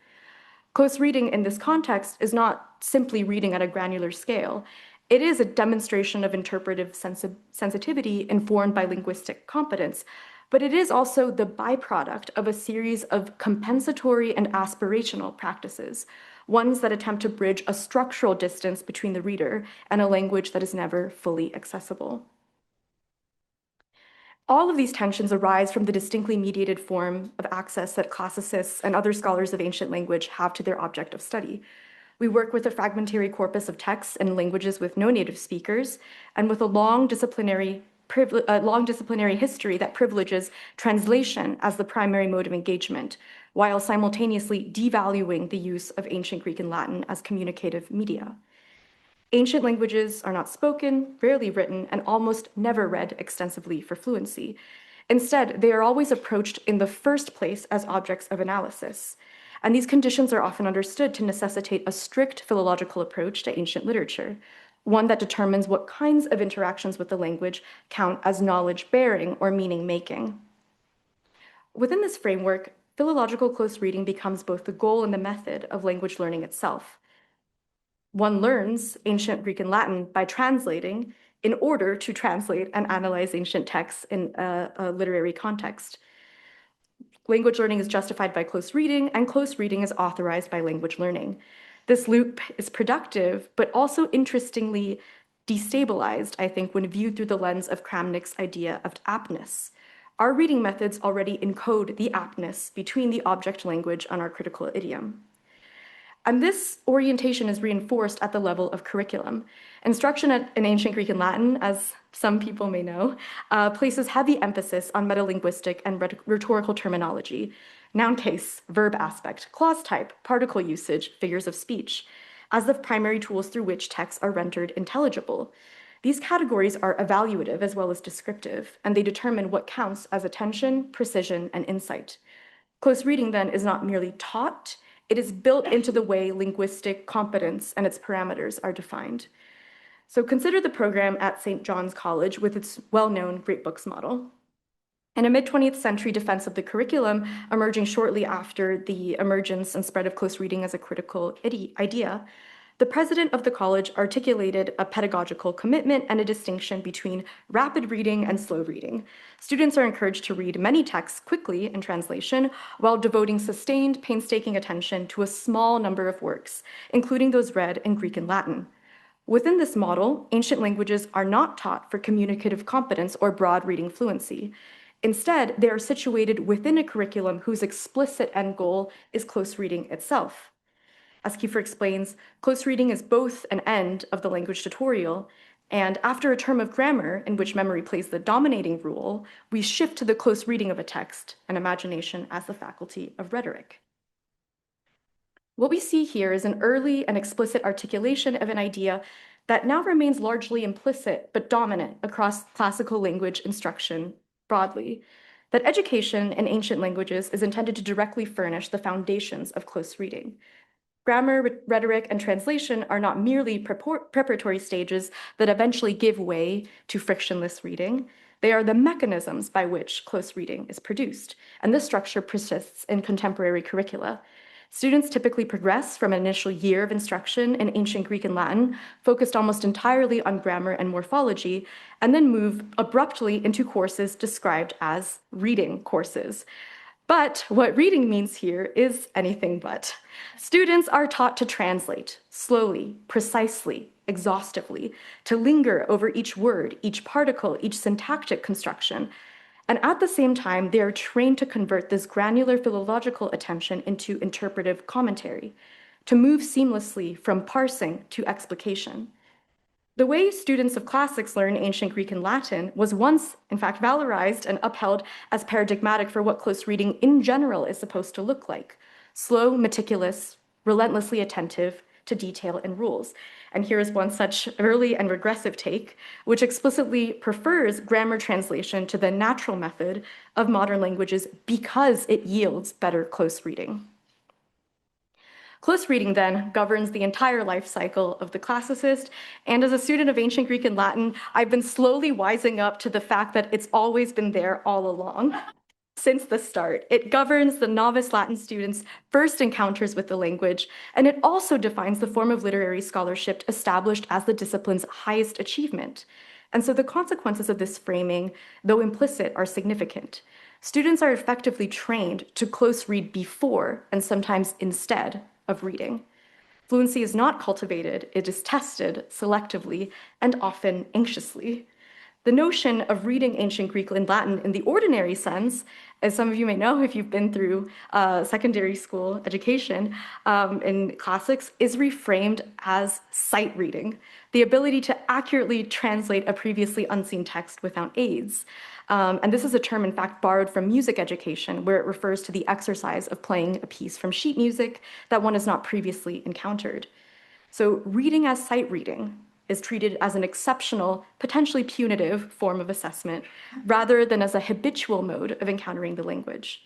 Close reading in this context is not simply reading at a granular scale. It is a demonstration of interpretive sensitivity informed by linguistic competence, but it is also the byproduct of a series of compensatory and aspirational practices, ones that attempt to bridge a structural distance between the reader and a language that is never fully accessible. All of these tensions arise from the distinctly mediated form of access that classicists and other scholars of ancient language have to their object of study. We work with a fragmentary corpus of texts and languages with no native speakers, and with a long disciplinary history that privileges translation as the primary mode of engagement, while simultaneously devaluing the use of ancient Greek and Latin as communicative media. Ancient languages are not spoken, rarely written, and almost never read extensively for fluency. Instead, they are always approached in the first place as objects of analysis. And these conditions are often understood to necessitate a strict philological approach to ancient literature, one that determines what kinds of interactions with the language count as knowledge-bearing or meaning-making. Within this framework, philological close reading becomes both the goal and the method of language learning itself. One learns ancient Greek and Latin by translating in order to translate and analyze ancient texts in a literary context. Language learning is justified by close reading, and close reading is authorized by language learning. This loop is productive, but also interestingly destabilized, I think, when viewed through the lens of Kramnik's idea of aptness. Our reading methods already encode the aptness between the object language and our critical idiom. And this orientation is reinforced at the level of curriculum. Instruction in ancient Greek and Latin, as some people may know, places heavy emphasis on metalinguistic and rhetorical terminology, noun case, verb aspect, clause type, particle usage, figures of speech, as the primary tools through which texts are rendered intelligible. These categories are evaluative as well as descriptive, and they determine what counts as attention, precision, and insight. Close reading, then, is not merely taught, it is built into the way linguistic competence and its parameters are defined. So consider the program at St. John's College with its well-known Great Books model. In a mid-20th century defense of the curriculum, emerging shortly after the emergence and spread of close reading as a critical idea, the president of the college articulated a pedagogical commitment and a distinction between rapid reading and slow reading. Students are encouraged to read many texts quickly in translation while devoting sustained, painstaking attention to a small number of works, including those read in Greek and Latin. Within this model, ancient languages are not taught for communicative competence or broad reading fluency. Instead, they are situated within a curriculum whose explicit end goal is close reading itself. As Kiefer explains, close reading is both an end of the language tutorial, and after a term of grammar in which memory plays the dominating role, we shift to the close reading of a text and imagination as the faculty of rhetoric. What we see here is an early and explicit articulation of an idea that now remains largely implicit but dominant across classical language instruction broadly, that education in ancient languages is intended to directly furnish the foundations of close reading. Grammar, rhetoric, and translation are not merely preparatory stages that eventually give way to frictionless reading. They are the mechanisms by which close reading is produced, and this structure persists in contemporary curricula. Students typically progress from an initial year of instruction in ancient Greek and Latin, focused almost entirely on grammar and morphology, and then move abruptly into courses described as reading courses. But what reading means here is anything but. Students are taught to translate slowly, precisely, exhaustively, to linger over each word, each particle, each syntactic construction. And at the same time, they are trained to convert this granular philological attention into interpretive commentary, to move seamlessly from parsing to explication. The way students of classics learn ancient Greek and Latin was once, in fact, valorized and upheld as paradigmatic for what close reading in general is supposed to look like: slow, meticulous, relentlessly attentive to detail and rules. And here is one such early and regressive take, which explicitly prefers grammar translation to the natural method of modern languages because it yields better close reading. Close reading then governs the entire life cycle of the classicist, and as a student of ancient Greek and Latin, I've been slowly wising up to the fact that it's always been there all along. Since the start, it governs the novice Latin students' first encounters with the language, and it also defines the form of literary scholarship established as the discipline's highest achievement. And so the consequences of this framing, though implicit, are significant. Students are effectively trained to close read before, and sometimes instead, of reading. Fluency is not cultivated, it is tested selectively and often anxiously. The notion of reading ancient Greek and Latin in the ordinary sense, as some of you may know if you've been through secondary school education in classics, is reframed as sight reading, the ability to accurately translate a previously unseen text without aids. And this is a term, in fact, borrowed from music education, where it refers to the exercise of playing a piece from sheet music that one has not previously encountered. So reading as sight reading is treated as an exceptional, potentially punitive form of assessment, rather than as a habitual mode of encountering the language.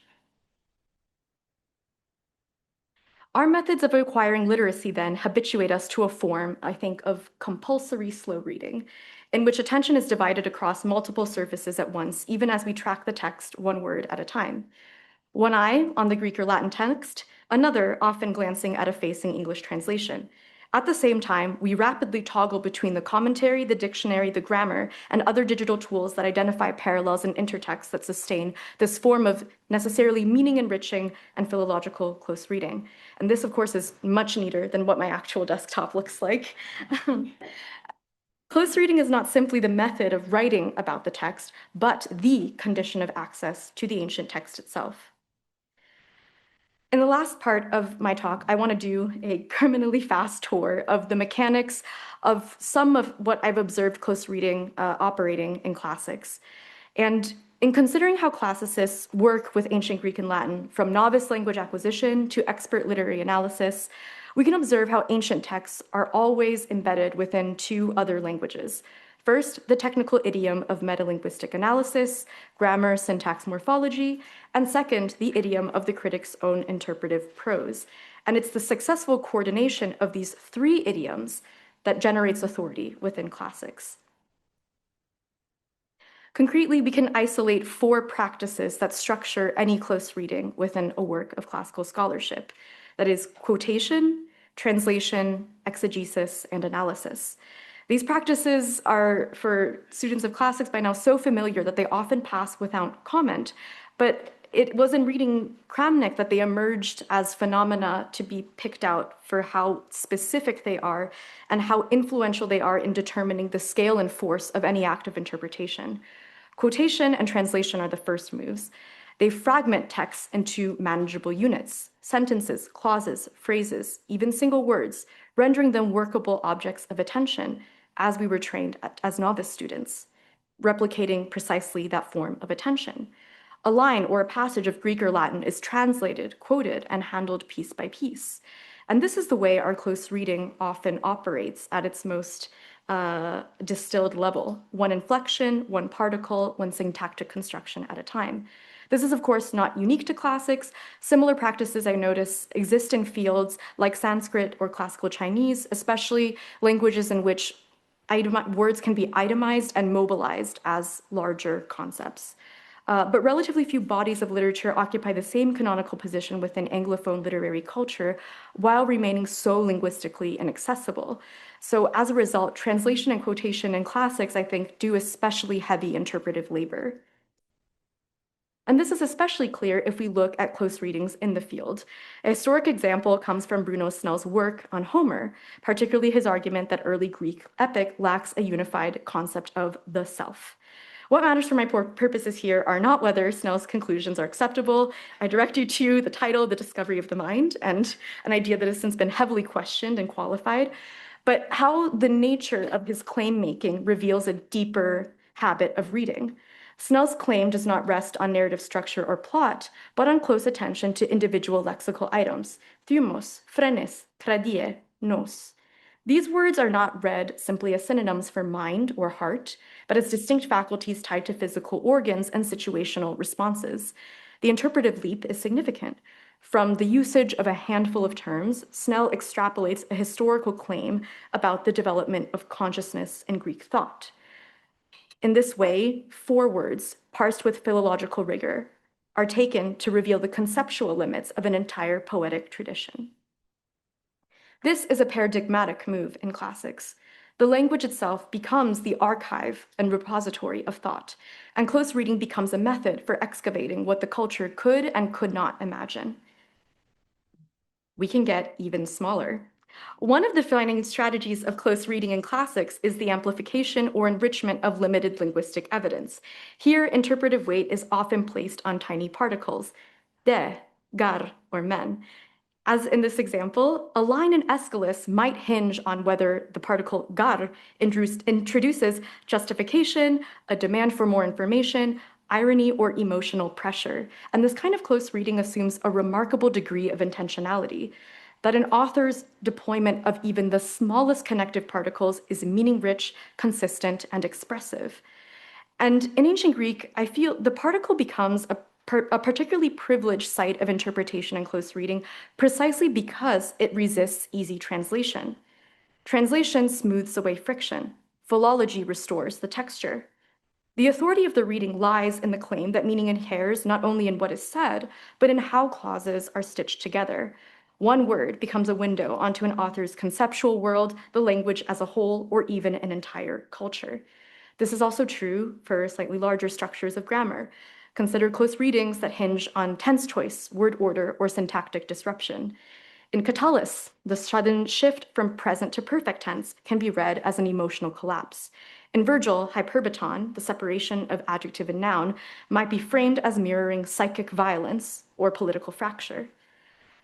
Our methods of acquiring literacy then habituate us to a form, I think, of compulsory slow reading, in which attention is divided across multiple surfaces at once, even as we track the text one word at a time. One eye on the Greek or Latin text, another often glancing at a facing English translation. At the same time, we rapidly toggle between the commentary, the dictionary, the grammar, and other digital tools that identify parallels and intertexts that sustain this form of necessarily meaning-enriching and philological close reading. And this, of course, is much neater than what my actual desktop looks like. Close reading is not simply the method of writing about the text, but the condition of access to the ancient text itself. In the last part of my talk, I want to do a criminally fast tour of the mechanics of some of what I've observed close reading operating in classics. And in considering how classicists work with ancient Greek and Latin, from novice language acquisition to expert literary analysis, we can observe how ancient texts are always embedded within two other languages. First, the technical idiom of metalinguistic analysis, grammar, syntax, morphology, and second, the idiom of the critic's own interpretive prose. And it's the successful coordination of these three idioms that generates authority within classics. Concretely, we can isolate four practices that structure any close reading within a work of classical scholarship. That is quotation, translation, exegesis, and analysis. These practices are, for students of classics by now, so familiar that they often pass without comment, but it was in reading Kramnik that they emerged as phenomena to be picked out for how specific they are and how influential they are in determining the scale and force of any act of interpretation. Quotation and translation are the first moves. They fragment texts into manageable units, sentences, clauses, phrases, even single words, rendering them workable objects of attention, as we were trained as novice students, replicating precisely that form of attention. A line or a passage of Greek or Latin is translated, quoted, and handled piece by piece. And this is the way our close reading often operates at its most distilled level, one inflection, one particle, one syntactic construction at a time. This is, of course, not unique to classics. Similar practices, I notice, exist in fields like Sanskrit or classical Chinese, especially languages in which words can be itemized and mobilized as larger concepts. But relatively few bodies of literature occupy the same canonical position within Anglophone literary culture while remaining so linguistically inaccessible. So as a result, translation and quotation in classics, I think, do especially heavy interpretive labor. And this is especially clear if we look at close readings in the field. A historic example comes from Bruno Snell's work on Homer, particularly his argument that early Greek epic lacks a unified concept of the self. What matters for my purposes here are not whether Snell's conclusions are acceptable. I direct you to the title, The Discovery of the Mind, and an idea that has since been heavily questioned and qualified, but how the nature of his claim-making reveals a deeper habit of reading. Snell's claim does not rest on narrative structure or plot, but on close attention to individual lexical items, thumos, phrenes, tradie, nos. These words are not read simply as synonyms for mind or heart, but as distinct faculties tied to physical organs and situational responses. The interpretive leap is significant. From the usage of a handful of terms, Snell extrapolates a historical claim about the development of consciousness in Greek thought. In this way, 4 words, parsed with philological rigor, are taken to reveal the conceptual limits of an entire poetic tradition. This is a paradigmatic move in classics. The language itself becomes the archive and repository of thought, and close reading becomes a method for excavating what the culture could and could not imagine. We can get even smaller. One of the defining strategies of close reading in classics is the amplification or enrichment of limited linguistic evidence. Here, interpretive weight is often placed on tiny particles, de, gar, or men. As in this example, a line in Aeschylus might hinge on whether the particle gar introduces justification, a demand for more information, irony, or emotional pressure. And this kind of close reading assumes a remarkable degree of intentionality, that an author's deployment of even the smallest connective particles is meaning-rich, consistent, and expressive. And in ancient Greek, I feel the particle becomes a particularly privileged site of interpretation and close reading precisely because it resists easy translation. Translation smooths away friction. Philology restores the texture. The authority of the reading lies in the claim that meaning inheres not only in what is said, but in how clauses are stitched together. One word becomes a window onto an author's conceptual world, the language as a whole, or even an entire culture. This is also true for slightly larger structures of grammar. Consider close readings that hinge on tense choice, word order, or syntactic disruption. In Catullus, the sudden shift from present to perfect tense can be read as an emotional collapse. In Virgil, hyperbaton, the separation of adjective and noun, might be framed as mirroring psychic violence or political fracture.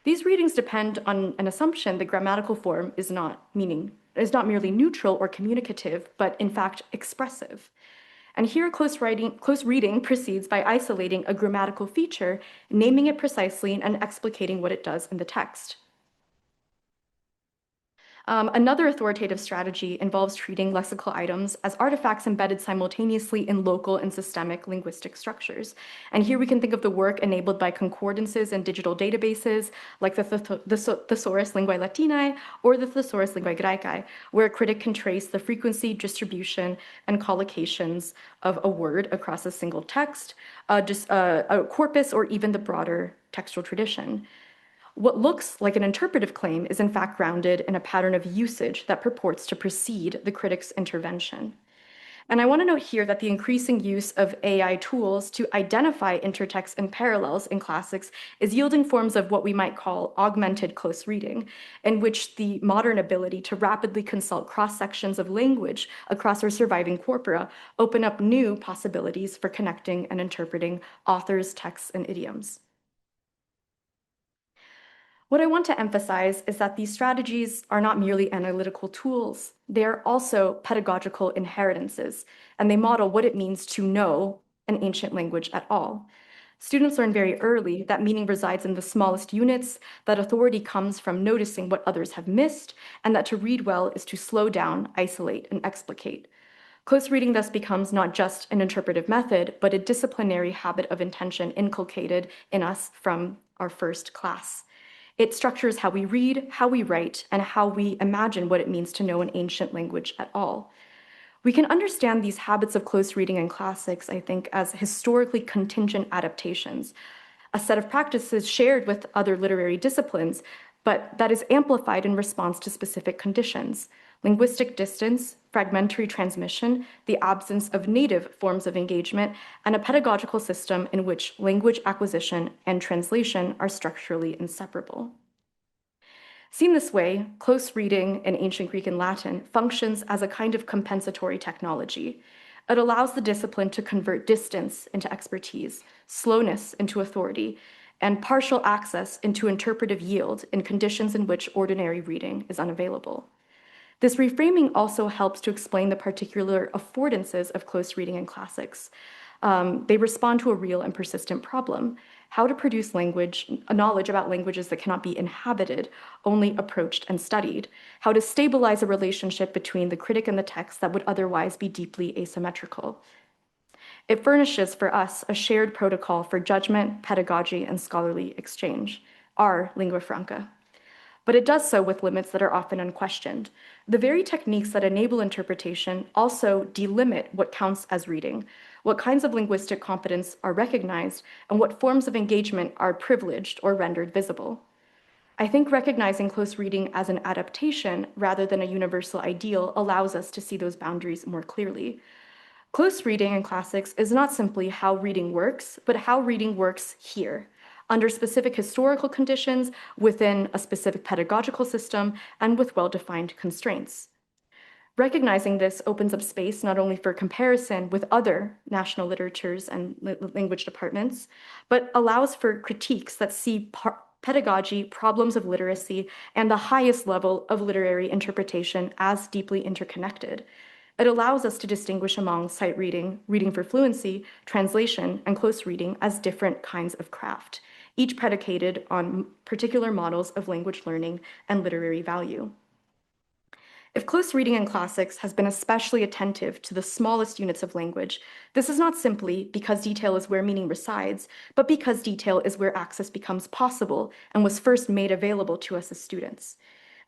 These readings depend on an assumption that grammatical form is not merely neutral or communicative, but in fact expressive. And here, close reading proceeds by isolating a grammatical feature, naming it precisely, and explicating what it does in the text. Another authoritative strategy involves treating lexical items as artifacts embedded simultaneously in local and systemic linguistic structures. And here we can think of the work enabled by concordances and digital databases like the Thesaurus Linguae Latinae or the Thesaurus Linguae Graecae, where a critic can trace the frequency, distribution, and collocations of a word across a single text, a corpus, or even the broader textual tradition. What looks like an interpretive claim is in fact grounded in a pattern of usage that purports to precede the critic's intervention. And I want to note here that the increasing use of AI tools to identify intertext and parallels in classics is yielding forms of what we might call augmented close reading, in which the modern ability to rapidly consult cross-sections of language across our surviving corpora open up new possibilities for connecting and interpreting authors, texts, and idioms. What I want to emphasize is that these strategies are not merely analytical tools. They are also pedagogical inheritances, and they model what it means to know an ancient language at all. Students learn very early that meaning resides in the smallest units, that authority comes from noticing what others have missed, and that to read well is to slow down, isolate, and explicate. Close reading thus becomes not just an interpretive method, but a disciplinary habit of intention inculcated in us from our first class. It structures how we read, how we write, and how we imagine what it means to know an ancient language at all. We can understand these habits of close reading in classics, I think, as historically contingent adaptations, a set of practices shared with other literary disciplines, but that is amplified in response to specific conditions. Linguistic distance, fragmentary transmission, the absence of native forms of engagement, and a pedagogical system in which language acquisition and translation are structurally inseparable. Seen this way, close reading in ancient Greek and Latin functions as a kind of compensatory technology. It allows the discipline to convert distance into expertise, slowness into authority, and partial access into interpretive yield in conditions in which ordinary reading is unavailable. This reframing also helps to explain the particular affordances of close reading in classics. They respond to a real and persistent problem: how to produce knowledge about languages that cannot be inhabited, only approached and studied, how to stabilize a relationship between the critic and the text that would otherwise be deeply asymmetrical. It furnishes for us a shared protocol for judgment, pedagogy, and scholarly exchange. are lingua franca. But it does so with limits that are often unquestioned. The very techniques that enable interpretation also delimit what counts as reading, what kinds of linguistic competence are recognized, and what forms of engagement are privileged or rendered visible. I think recognizing close reading as an adaptation rather than a universal ideal allows us to see those boundaries more clearly. Close reading in classics is not simply how reading works, but how reading works here, under specific historical conditions, within a specific pedagogical system, and with well-defined constraints. Recognizing this opens up space not only for comparison with other national literatures and language departments, but allows for critiques that see pedagogy, problems of literacy, and the highest level of literary interpretation as deeply interconnected. It allows us to distinguish among sight reading, reading for fluency, translation, and close reading as different kinds of craft, each predicated on particular models of language learning and literary value. If close reading in classics has been especially attentive to the smallest units of language, this is not simply because detail is where meaning resides, but because detail is where access becomes possible and was first made available to us as students.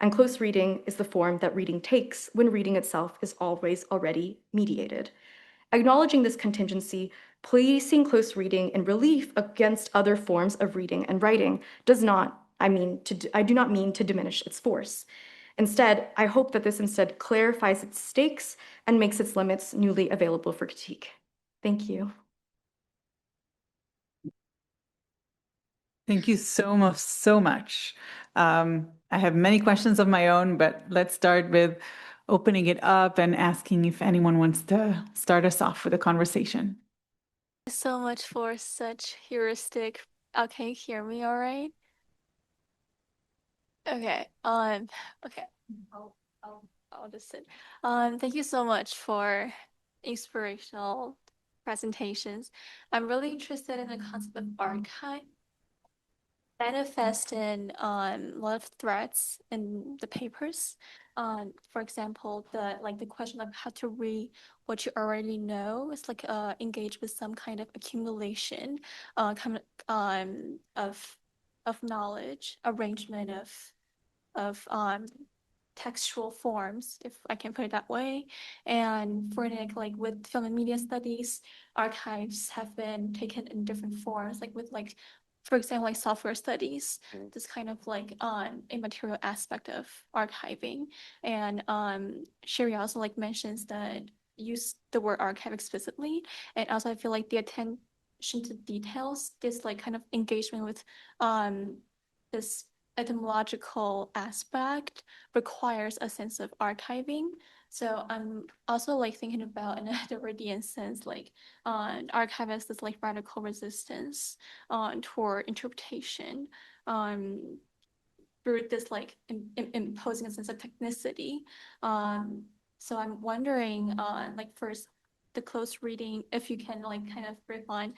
And close reading is the form that reading takes when reading itself is always already mediated. Acknowledging this contingency, placing close reading in relief against other forms of reading and writing I do not mean to diminish its force. Instead, I hope that this instead clarifies its stakes and makes its limits newly available for critique. Thank you. Thank you so much. I have many questions of my own, but let's start with opening it up and asking if anyone wants to start us off with a conversation. So much for such heuristic. Can you hear me all right? Okay. Okay. I'll, I'll, I'll just sit. Thank you so much for inspirational presentations. I'm really interested in the concept of archive manifest in a lot of threads in the papers. For example, the question of how to read what you already know is like engage with some kind of accumulation of knowledge, arrangement of textual forms, if I can put it that way. And for like with film and media studies, archives have been taken in different forms, like with like, for example, like software studies, this kind of like immaterial aspect of archiving. And Sherry also like mentions that use the word archive explicitly. And also I feel like the attention to details, this like kind of engagement with this etymological aspect requires a sense of archiving. So I'm also like thinking about in a Derridian sense, like archive as this like radical resistance toward interpretation through this like imposing a sense of technicity. So I'm wondering, like first, the close reading, if you can like kind of brief on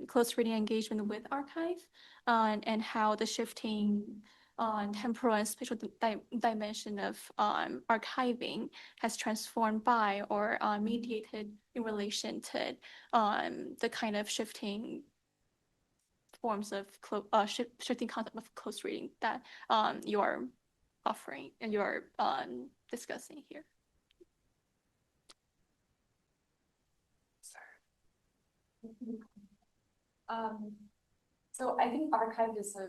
close reading engagement with archive, and how the shifting temporal and spatial dimension of archiving has transformed by or mediated in relation to the kind of shifting forms of shifting concept of close reading that you are offering and you are discussing here. So I think archive is a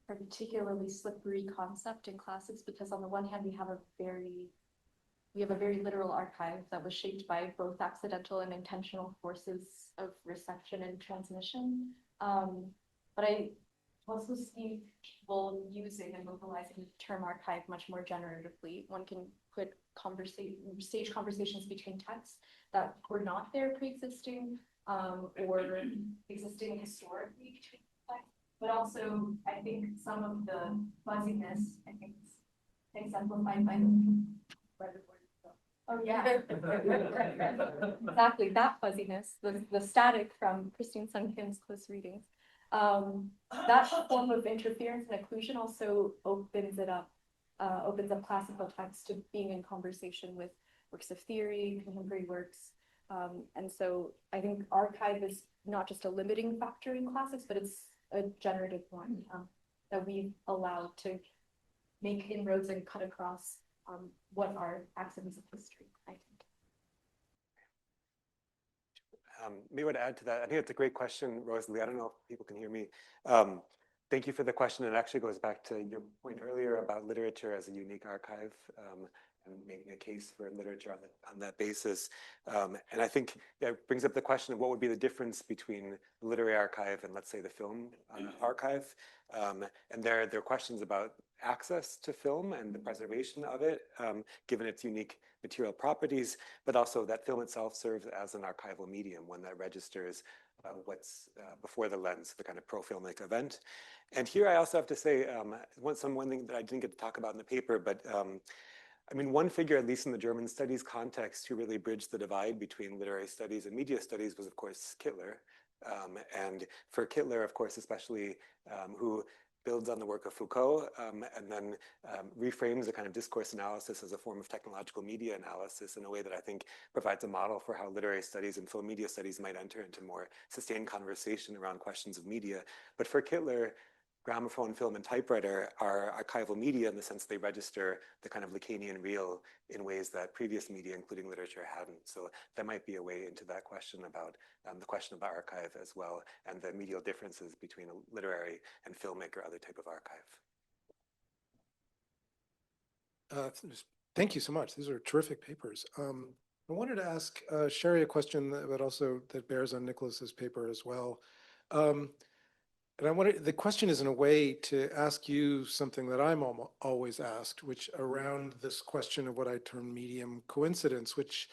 particularly slippery concept in classics because on the one hand we have a very literal archive that was shaped by both accidental and intentional forces of reception and transmission. But I also see people using and mobilizing the term archive much more generatively. One can put stage conversations between texts that were not there pre-existing or existing historically between texts. But also, I think some of the fuzziness, I think, is exemplified by the Oh yeah, exactly, that fuzziness, the static from Christine Sun Kim's close readings. That form of interference and occlusion also opens up classical text to being in conversation with works of theory, contemporary works. And so I think archive is not just a limiting factor in classics, but it's a generative one. that we've allowed to make inroads and cut across what are axioms of history, I think. Maybe to add to that, I think it's a great question, Rosalie. I don't know if people can hear me. Thank you for the question. It actually goes back to your point earlier about literature as a unique archive and making a case for literature on that basis. And I think that brings up the question of what would be the difference between the literary archive and, let's say, the film archive. And there are questions about access to film and the preservation of it, given its unique material properties, but also that film itself serves as an archival medium, one that registers what's before the lens, the kind of pro-filmic event. And here I also have to say one thing that I didn't get to talk about in the paper, but I mean, one figure, at least in the German studies context, who really bridged the divide between literary studies and media studies was, of course, Kittler. And for Kittler, of course, especially, who builds on the work of Foucault and then reframes a kind of discourse analysis as a form of technological media analysis in a way that I think provides a model for how literary studies and film media studies might enter into more sustained conversation around questions of media. But for Kittler, gramophone, film, and typewriter are archival media in the sense they register the kind of Lacanian real in ways that previous media, including literature, hadn't. So that might be a way into that question about the question about archive as well, and the medial differences between a literary and filmic or other type of archive. Thank you so much. These are terrific papers. I wanted to ask Sherry a question that also that bears on Nicholas's paper as well. And the question is in a way to ask you something that I'm always asked, which around this question of what I term medium coincidence, which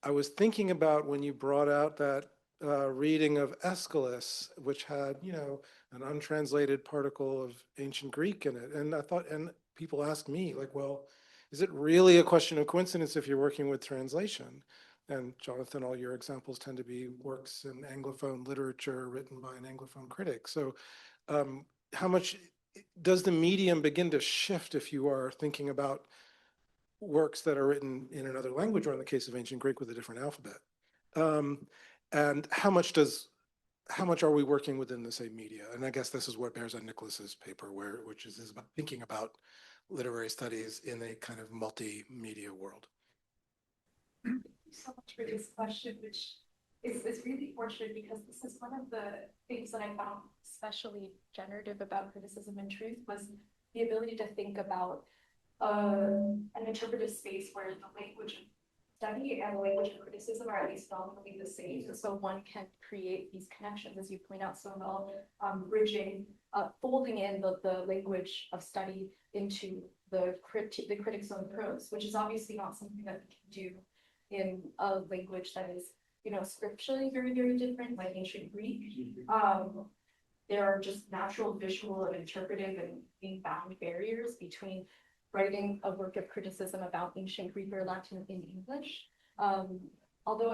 I was thinking about when you brought out that reading of Aeschylus, which had, you know, an untranslated particle of ancient Greek in it. And I thought, and people ask me like, well, is it really a question of coincidence if you're working with translation? And Jonathan, all your examples tend to be works in Anglophone literature written by an Anglophone critic. So how much does the medium begin to shift if you are thinking about works that are written in another language, or in the case of ancient Greek with a different alphabet? And how much are we working within the same media? And I guess this is what bears on Nicholas's paper, which is about thinking about literary studies in a kind of multimedia world. Thank you so much for this question, which is really fortunate because this is one of the things that I found especially generative about criticism and truth was the ability to think about an interpretive space where the language of study and the language of criticism are at least nominally the same. And so one can create these connections, as you point out so well, bridging, folding in the language of study into the critic's own prose, which is obviously not something that we can do in a language that is, you know, scripturally very, very different, like ancient Greek. There are just natural visual and interpretive and being bound barriers between writing a work of criticism about ancient Greek or Latin in English. Although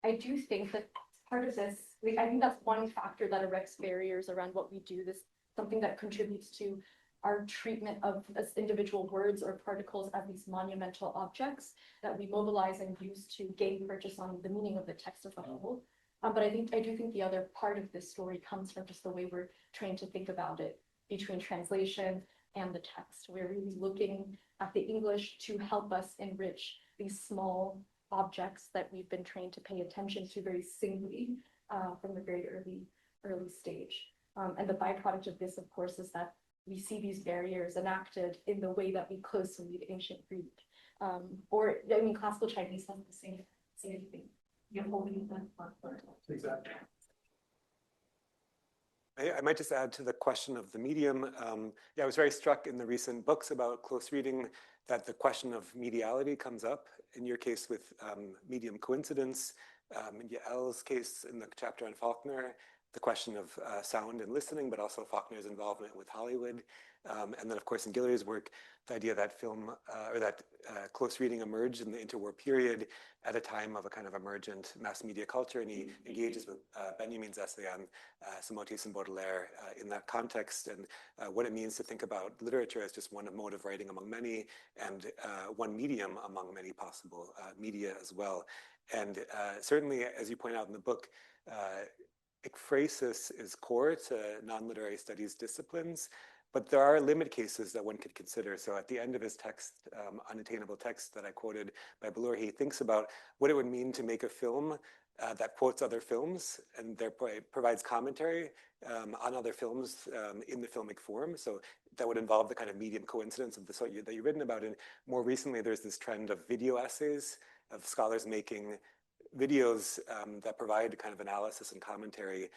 I do think that part of this, like, I think that's one factor that erects barriers around what we do. This something that contributes to our treatment of as individual words or particles as these monumental objects that we mobilize and use to gain purchase on the meaning of the text as a whole. But I do think the other part of this story comes from just the way we're trained to think about it between translation and the text. We're really looking at the English to help us enrich these small objects that we've been trained to pay attention to very singly from the very early stage. And the byproduct of this, of course, is that we see these barriers enacted in the way that we closely read ancient Greek. Or, I mean, classical Chinese has the same thing. You're holding them. Exactly. I might just add to the question of the medium. Yeah, I was very struck in the recent books about close reading that the question of mediality comes up, in your case with medium coincidence, in Yael's case in the chapter on Faulkner, the question of sound and listening, but also Faulkner's involvement with Hollywood. And then, of course, in Guillory's work, the idea that film or that close reading emerged in the interwar period at a time of a kind of emergent mass media culture. And he engages with Benjamin's essay on Symposium and Baudelaire in that context, and what it means to think about literature as just one mode of writing among many, and one medium among many possible media as well. And certainly, as you point out in the book, ekphrasis is core to non-literary studies disciplines, but there are limit cases that one could consider. So at the end of his text, Unattainable Text that I quoted by Bloor, he thinks about what it would mean to make a film that quotes other films and therefore provides commentary on other films in the filmic form. So that would involve the kind of medium coincidence of the sort that you've written about. And more recently, there's this trend of video essays, of scholars making videos that provide kind of analysis and commentary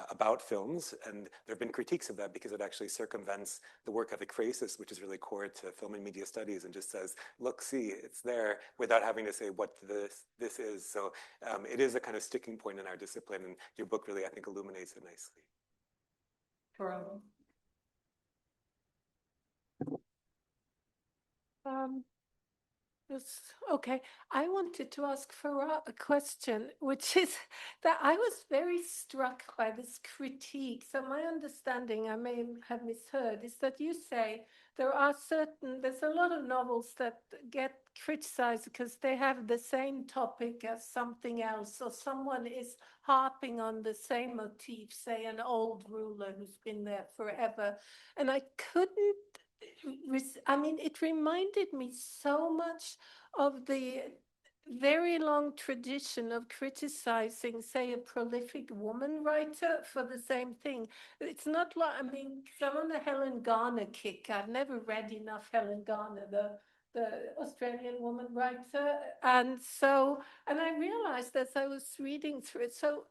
about films. And there have been critiques of that because it actually circumvents the work of ekphrasis, which is really core to film and media studies, and just says, look, see, it's there, without having to say what this is. So it is a kind of sticking point in our discipline, and your book really, I think, illuminates it nicely. Yes, okay. I wanted to ask Farah a question, which is that I was very struck by this critique. So my understanding, I may have misheard, is that you say there's a lot of novels that get criticized because they have the same topic as something else, or someone is harping on the same motif, say an old ruler who's been there forever. And I couldn't, I mean, it reminded me so much of the very long tradition of criticizing, say, a prolific woman writer for the same thing. It's not like, I mean, I'm on the Helen Garner kick. I've never read enough Helen Garner, the Australian woman writer. And I realized as I was reading through it, so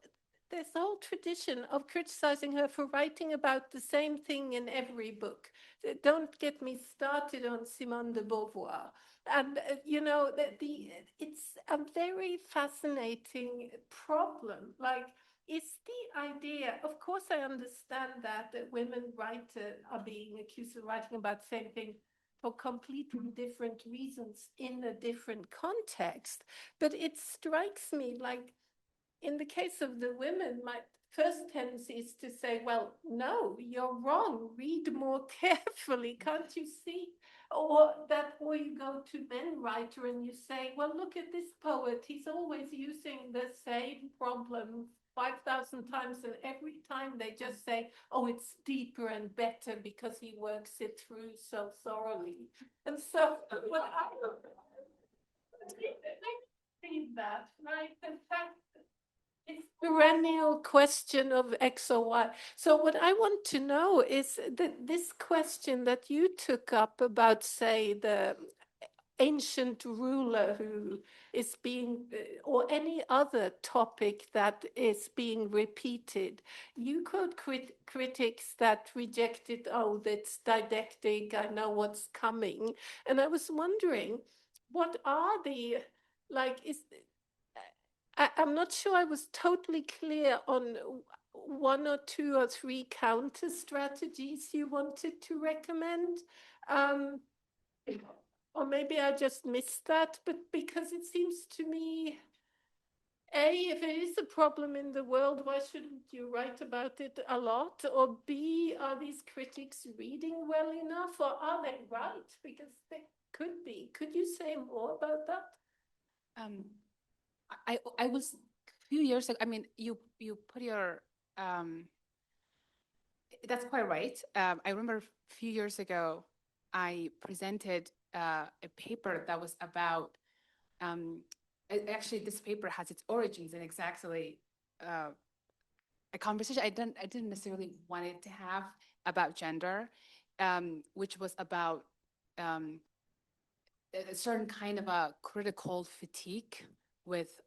there's a whole tradition of criticizing her for writing about the same thing in every book. Don't get me started on Simone de Beauvoir. And, you know, it's a very fascinating problem. Like, is the idea, of course, I understand that women are being accused of writing about the same thing for completely different reasons in a different context. But it strikes me like, in the case of the women, my first tendency is to say, well, no, you're wrong. Read more carefully. Can't you see? Or you go to men writer and you say, well, look at this poet. He's always using the same problem 5,000 times, and every time they just say, oh, it's deeper and better because he works it through so thoroughly. And so what I read that, right? In fact, it's perennial question of X or Y. So what I want to know is that this question that you took up about, say, the ancient ruler who is being, or any other topic that is being repeated. You quote critics that rejected, oh, that's didactic, I know what's coming. And I was wondering, what are the, like, I'm not sure I was totally clear on one or two or three counter strategies you wanted to recommend. Or maybe I just missed that, but because it seems to me, A, if it is a problem in the world, why shouldn't you write about it a lot? Or B, are these critics reading well enough, or are they right? Because they could be. Could you say more about that? I was a few years ago. I mean, you put your that's quite right. I remember a few years ago, I presented a paper that was about. Actually, this paper has its origins in exactly a conversation I didn't necessarily want it to have about gender, which was about a certain kind of a critical fatigue with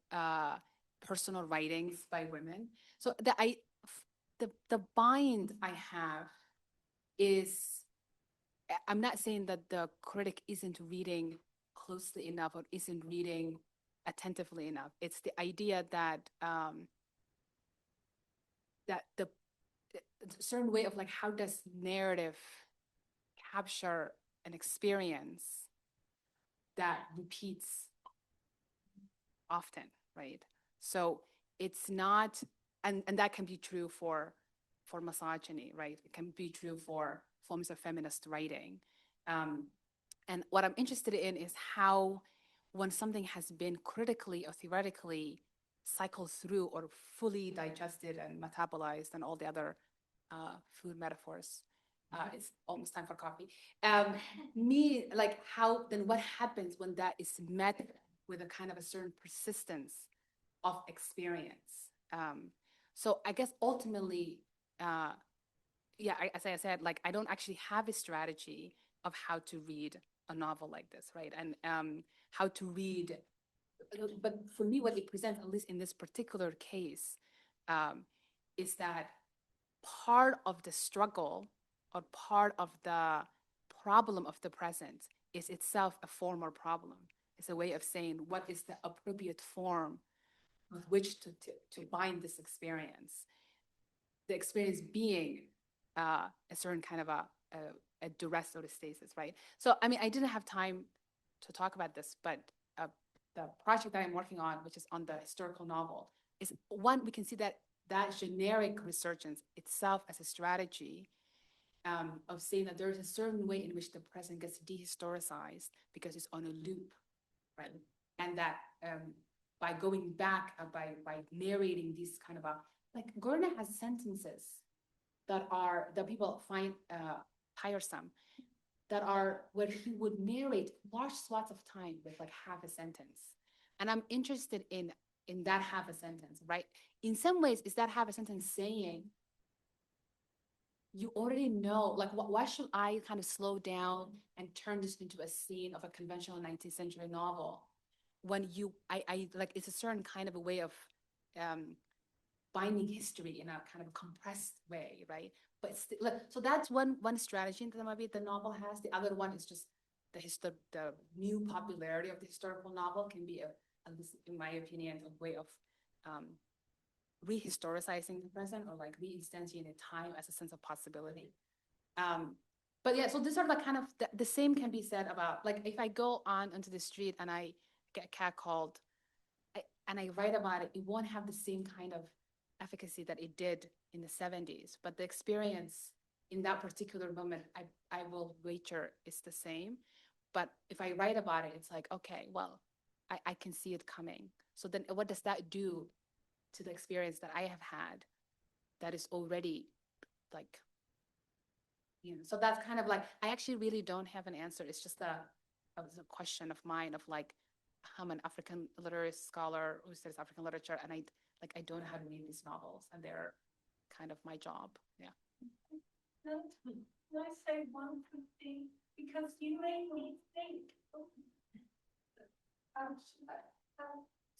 personal writings by women. So the bind I have is, I'm not saying that the critic isn't reading closely enough or isn't reading attentively enough. It's the idea that that the certain way of like, how does narrative capture an experience that repeats often, right? So it's not, and that can be true for misogyny, right? It can be true for forms of feminist writing. And what I'm interested in is how, when something has been critically or theoretically cycle through or fully digested and metabolized and all the other food metaphors. It's almost time for coffee. Like how, then what happens when that is met with a kind of a certain persistence of experience? So I guess ultimately, yeah, as I said, like I don't actually have a strategy of how to read a novel like this, right? And how to read, but for me, what it presents, at least in this particular case, is that part of the struggle or part of the problem of the present is itself a formal problem. It's a way of saying what is the appropriate form with which to bind this experience. The experience being a certain kind of a duress or a stasis, right? So, I mean, I didn't have time to talk about this, but the project that I'm working on, which is on the historical novel, is one, we can see that generic resurgence itself as a strategy of saying that there is a certain way in which the present gets dehistoricized because it's on a loop, right? And that by going back, by narrating these kind of like Gurna has sentences that people find tiresome, that are where he would narrate large swaths of time with like half a sentence. And I'm interested in that half a sentence, right? In some ways, is that half a sentence saying, you already know, like, why should I kind of slow down and turn this into a scene of a conventional 19th century novel when I like, it's a certain kind of a way of binding history in a kind of compressed way, right? But so that's one strategy that maybe the novel has. The other one is just the new popularity of the historical novel can be at least in my opinion, a way of rehistoricizing the present or like reinstantiating time as a sense of possibility. But yeah, so these are like kind of the same can be said about like if I go on onto the street and I get catcalled and I write about it, it won't have the same kind of efficacy that it did in the 70s. But the experience in that particular moment, I will wager it's the same. But if I write about it, it's like, okay, well, I can see it coming. So then what does that do to the experience that I have had that is already like, you know, so that's kind of like, I actually really don't have an answer. It's just a question of mine of like, I'm an African literature scholar who studies African literature, and I don't know how to read these novels, and they're kind of my job. Yeah. Can I say one quick thing? Because you made me think.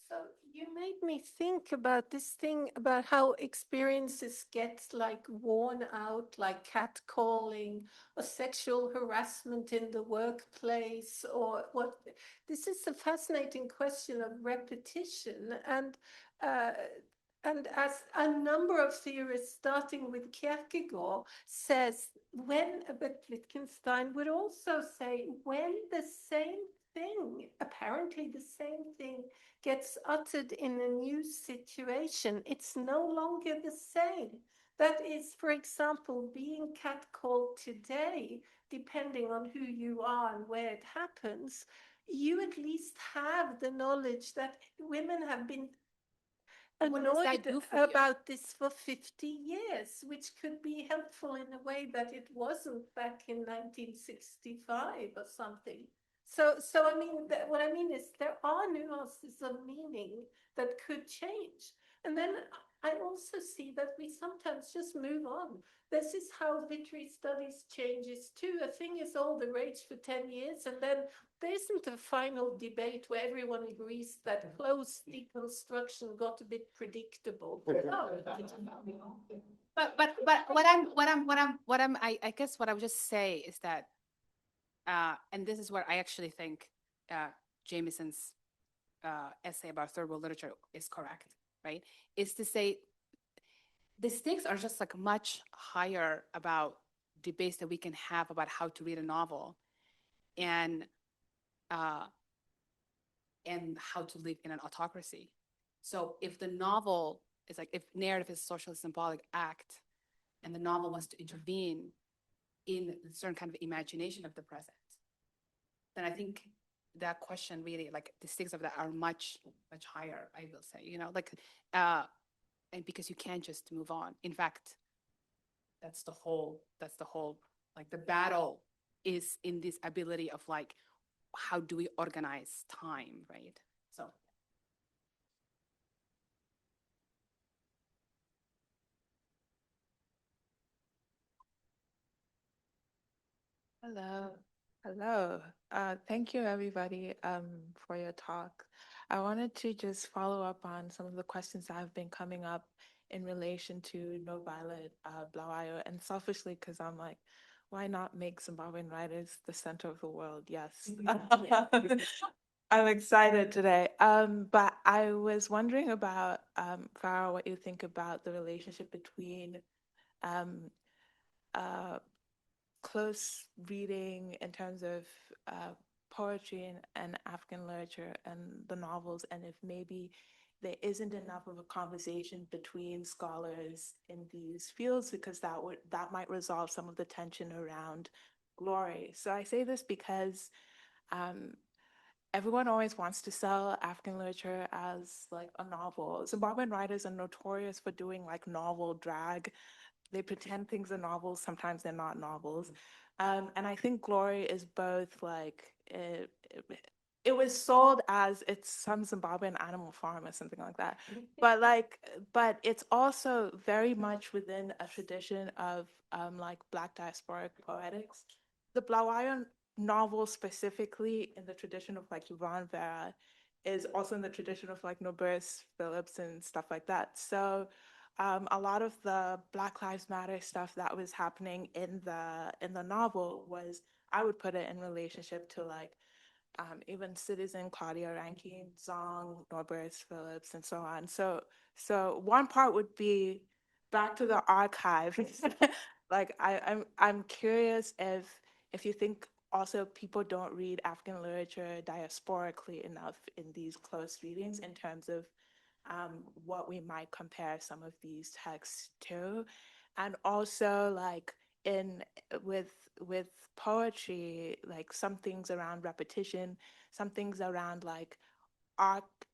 So you made me think about this thing about how experiences get like worn out, like catcalling or sexual harassment in the workplace, or what. This is a fascinating question of repetition, and as a number of theorists, starting with Kierkegaard, says but Wittgenstein would also say when the same thing, apparently the same thing, gets uttered in a new situation, it's no longer the same. That is, for example, being catcalled today, depending on who you are and where it happens, you at least have the knowledge that women have been annoyed about this for 50 years, which could be helpful in a way that it wasn't back in 1965 or something. So I mean, what I mean is there are nuances of meaning that could change. And then I also see that we sometimes just move on. This is how literary studies changes too. A thing is all the rage for 10 years, and then there isn't a final debate where everyone agrees that close deconstruction got a bit predictable. But I guess what I would just say is that, and this is where I actually think Jameson's essay about third world literature is correct, right? Is to say the stakes are just like much higher about debates that we can have about how to read a novel and how to live in an autocracy. So if the novel is like, if narrative is a social symbolic act and the novel wants to intervene in a certain kind of imagination of the present, then I think that question really, like the stakes of that are much, much higher, I will say, and because you can't just move on. In fact, that's the whole, like the battle is in this ability of like, how do we organize time, right? So. Hello. Hello. Thank you, everybody, for your talk. I wanted to just follow up on some of the questions that have been coming up in relation to No Violet Blauayo, and selfishly, because I'm like, why not make Zimbabwean writers the center of the world? Yes. I'm excited today. But I was wondering about, Farah, what you think about the relationship between um, uh, close reading in terms of poetry and African literature and the novels, and if maybe there isn't enough of a conversation between scholars in these fields, because that might resolve some of the tension around glory. So I say this because um, everyone always wants to sell African literature as like a novel. Zimbabwean writers are notorious for doing like novel drag. They pretend things are novels, sometimes they're not novels. And I think Glory is both like, it was sold as it's some Zimbabwean animal farm or something like that. But it's also very much within a tradition of like Black diasporic poetics. The Blawayo novel specifically in the tradition of like Yvonne Vera is also in the tradition of like Noburris Phillips and stuff like that. So a lot of the Black Lives Matter stuff that was happening in the novel was, I would put it in relationship to like even Citizen, Claudia Rankine, Zong, Norbert Phillips, and so on. So one part would be back to the archive. Like I'm curious if you think also people don't read African literature diasporically enough in these close readings in terms of what we might compare some of these texts to, and also like in with poetry, like some things around repetition, some things around like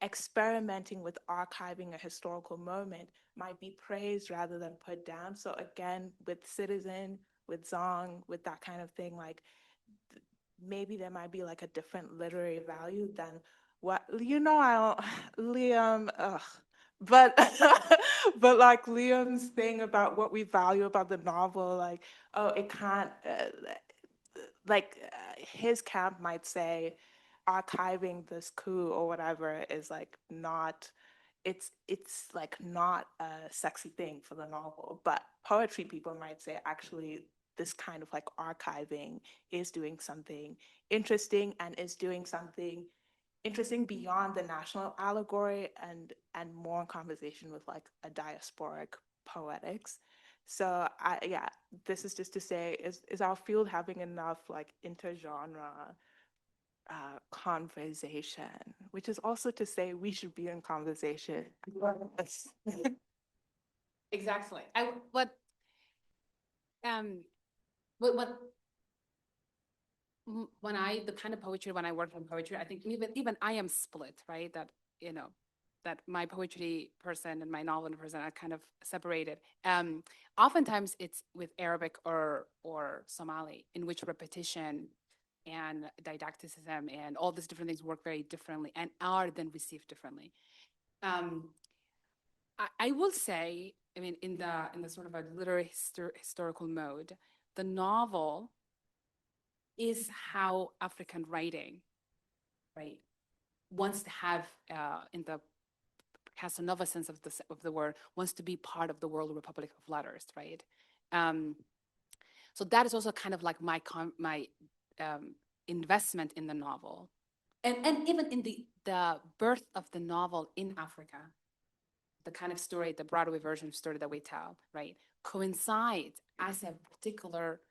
experimenting with archiving a historical moment might be praised rather than put down. So again, with Citizen, with Zong, with that kind of thing, like maybe there might be like a different literary value than what I don't Liam but but like Liam's thing about what we value about the novel, like, oh, it can't his camp might say archiving this coup or whatever is like not, it's like not a sexy thing for the novel, but poetry people might say actually this kind of like archiving is doing something interesting and is doing something interesting beyond the national allegory and more in conversation with like a diasporic poetics. So yeah, this is just to say, is our field having enough like intergenre conversation, which is also to say we should be in conversation. Exactly. What what the kind of poetry, when I work on poetry, I think even I am split, right? That, that my poetry person and my novel person are kind of separated. Oftentimes it's with Arabic or Somali, in which repetition and didacticism and all these different things work very differently and are then received differently. I will say, I mean, in the sort of a literary historical mode, the novel is how African writing, right, wants to have in the Casanova sense of the word, wants to be part of the World Republic of Letters, right? So that is also kind of like my investment in the novel, and even in the birth of the novel in Africa, the kind of story, the Broadway version of story that we tell, right, coincides as a particular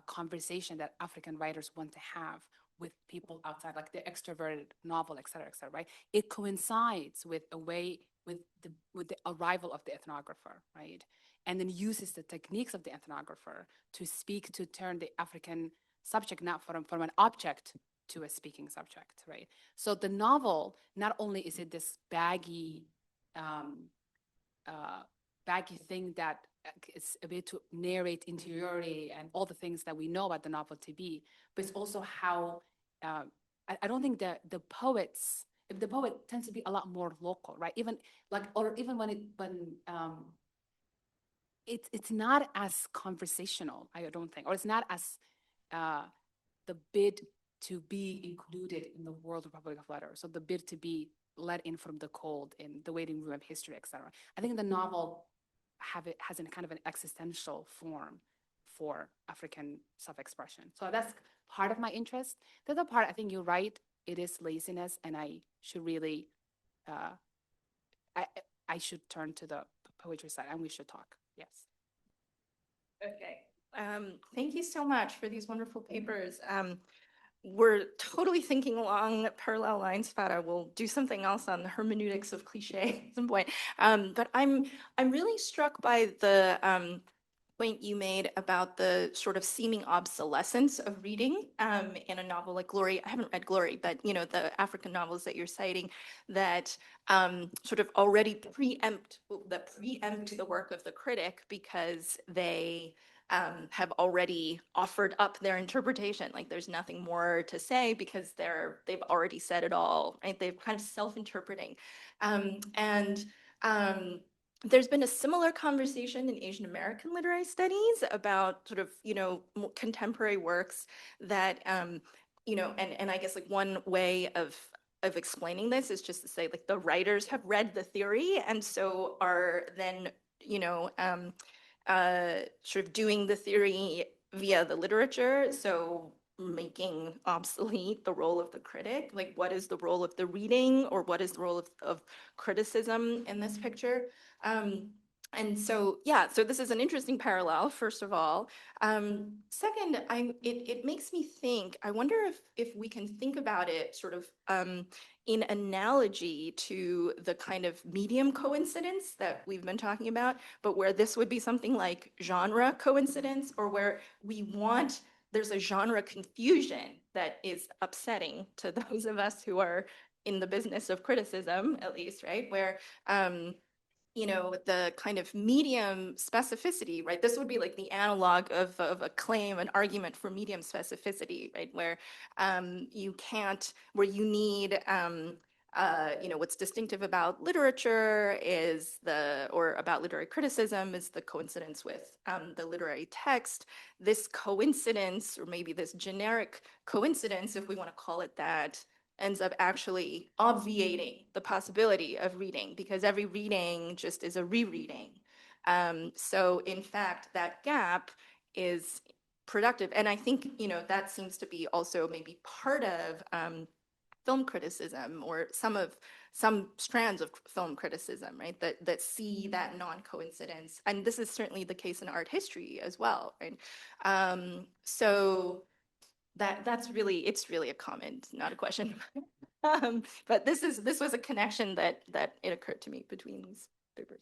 conversation that African writers want to have with people outside, like the extroverted novel, et cetera, right? It coincides with a way, with the arrival of the ethnographer, right? And then uses the techniques of the ethnographer to speak, to turn the African subject not from an object to a speaking subject, right? So the novel, not only is it this baggy thing that is able to narrate interiority and all the things that we know about the novel to be, but it's also how I don't think that the poets, if the poet tends to be a lot more local, right? Even like, or even when it's not as conversational, I don't think, or it's not as the bid to be included in the world of Republic of Letters, so the bid to be let in from the cold in the waiting room of history, etc. I think the novel has a kind of an existential form for African self-expression. So that's part of my interest. The other part, I think you're right, it is laziness, and I should really, I should turn to the poetry side, and we should talk. Yes. Okay. Thank you so much for these wonderful papers. We're totally thinking along parallel lines, Farah. We'll do something else on the hermeneutics of cliche at some point. But I'm really struck by the point you made about the sort of seeming obsolescence of reading in a novel like Glory. I haven't read Glory, but you know, the African novels that you're citing that sort of already preempt the work of the critic because they have already offered up their interpretation. Like there's nothing more to say because they've already said it all, right? They're kind of self-interpreting. There's been a similar conversation in Asian American literary studies about sort of, you know, contemporary works that, you know, and I guess like one way of explaining this is just to say like the writers have read the theory and so are then, you know, sort of doing the theory via the literature. So making obsolete the role of the critic, like what is the role of the reading or what is the role of criticism in this picture? And so, yeah, so this is an interesting parallel, first of all. Second, it makes me think, I wonder if we can think about it sort of in analogy to the kind of medium coincidence that we've been talking about, but where this would be something like genre coincidence, or where there's a genre confusion that is upsetting to those of us who are in the business of criticism, at least, right? Where, you know, the kind of medium specificity, right? This would be like the analog of a claim, an argument for medium specificity, right? Where where you need, you know, what's distinctive about literature is or about literary criticism is the coincidence with the literary text. This coincidence, or maybe this generic coincidence, if we want to call it that, ends up actually obviating the possibility of reading because every reading just is a rereading. So in fact, that gap is productive. And I think, you know, that seems to be also maybe part of film criticism or some strands of film criticism, right? That see that non-coincidence. And this is certainly the case in art history as well, right? So it's really a comment, not a question. But this was a connection that it occurred to me between these papers.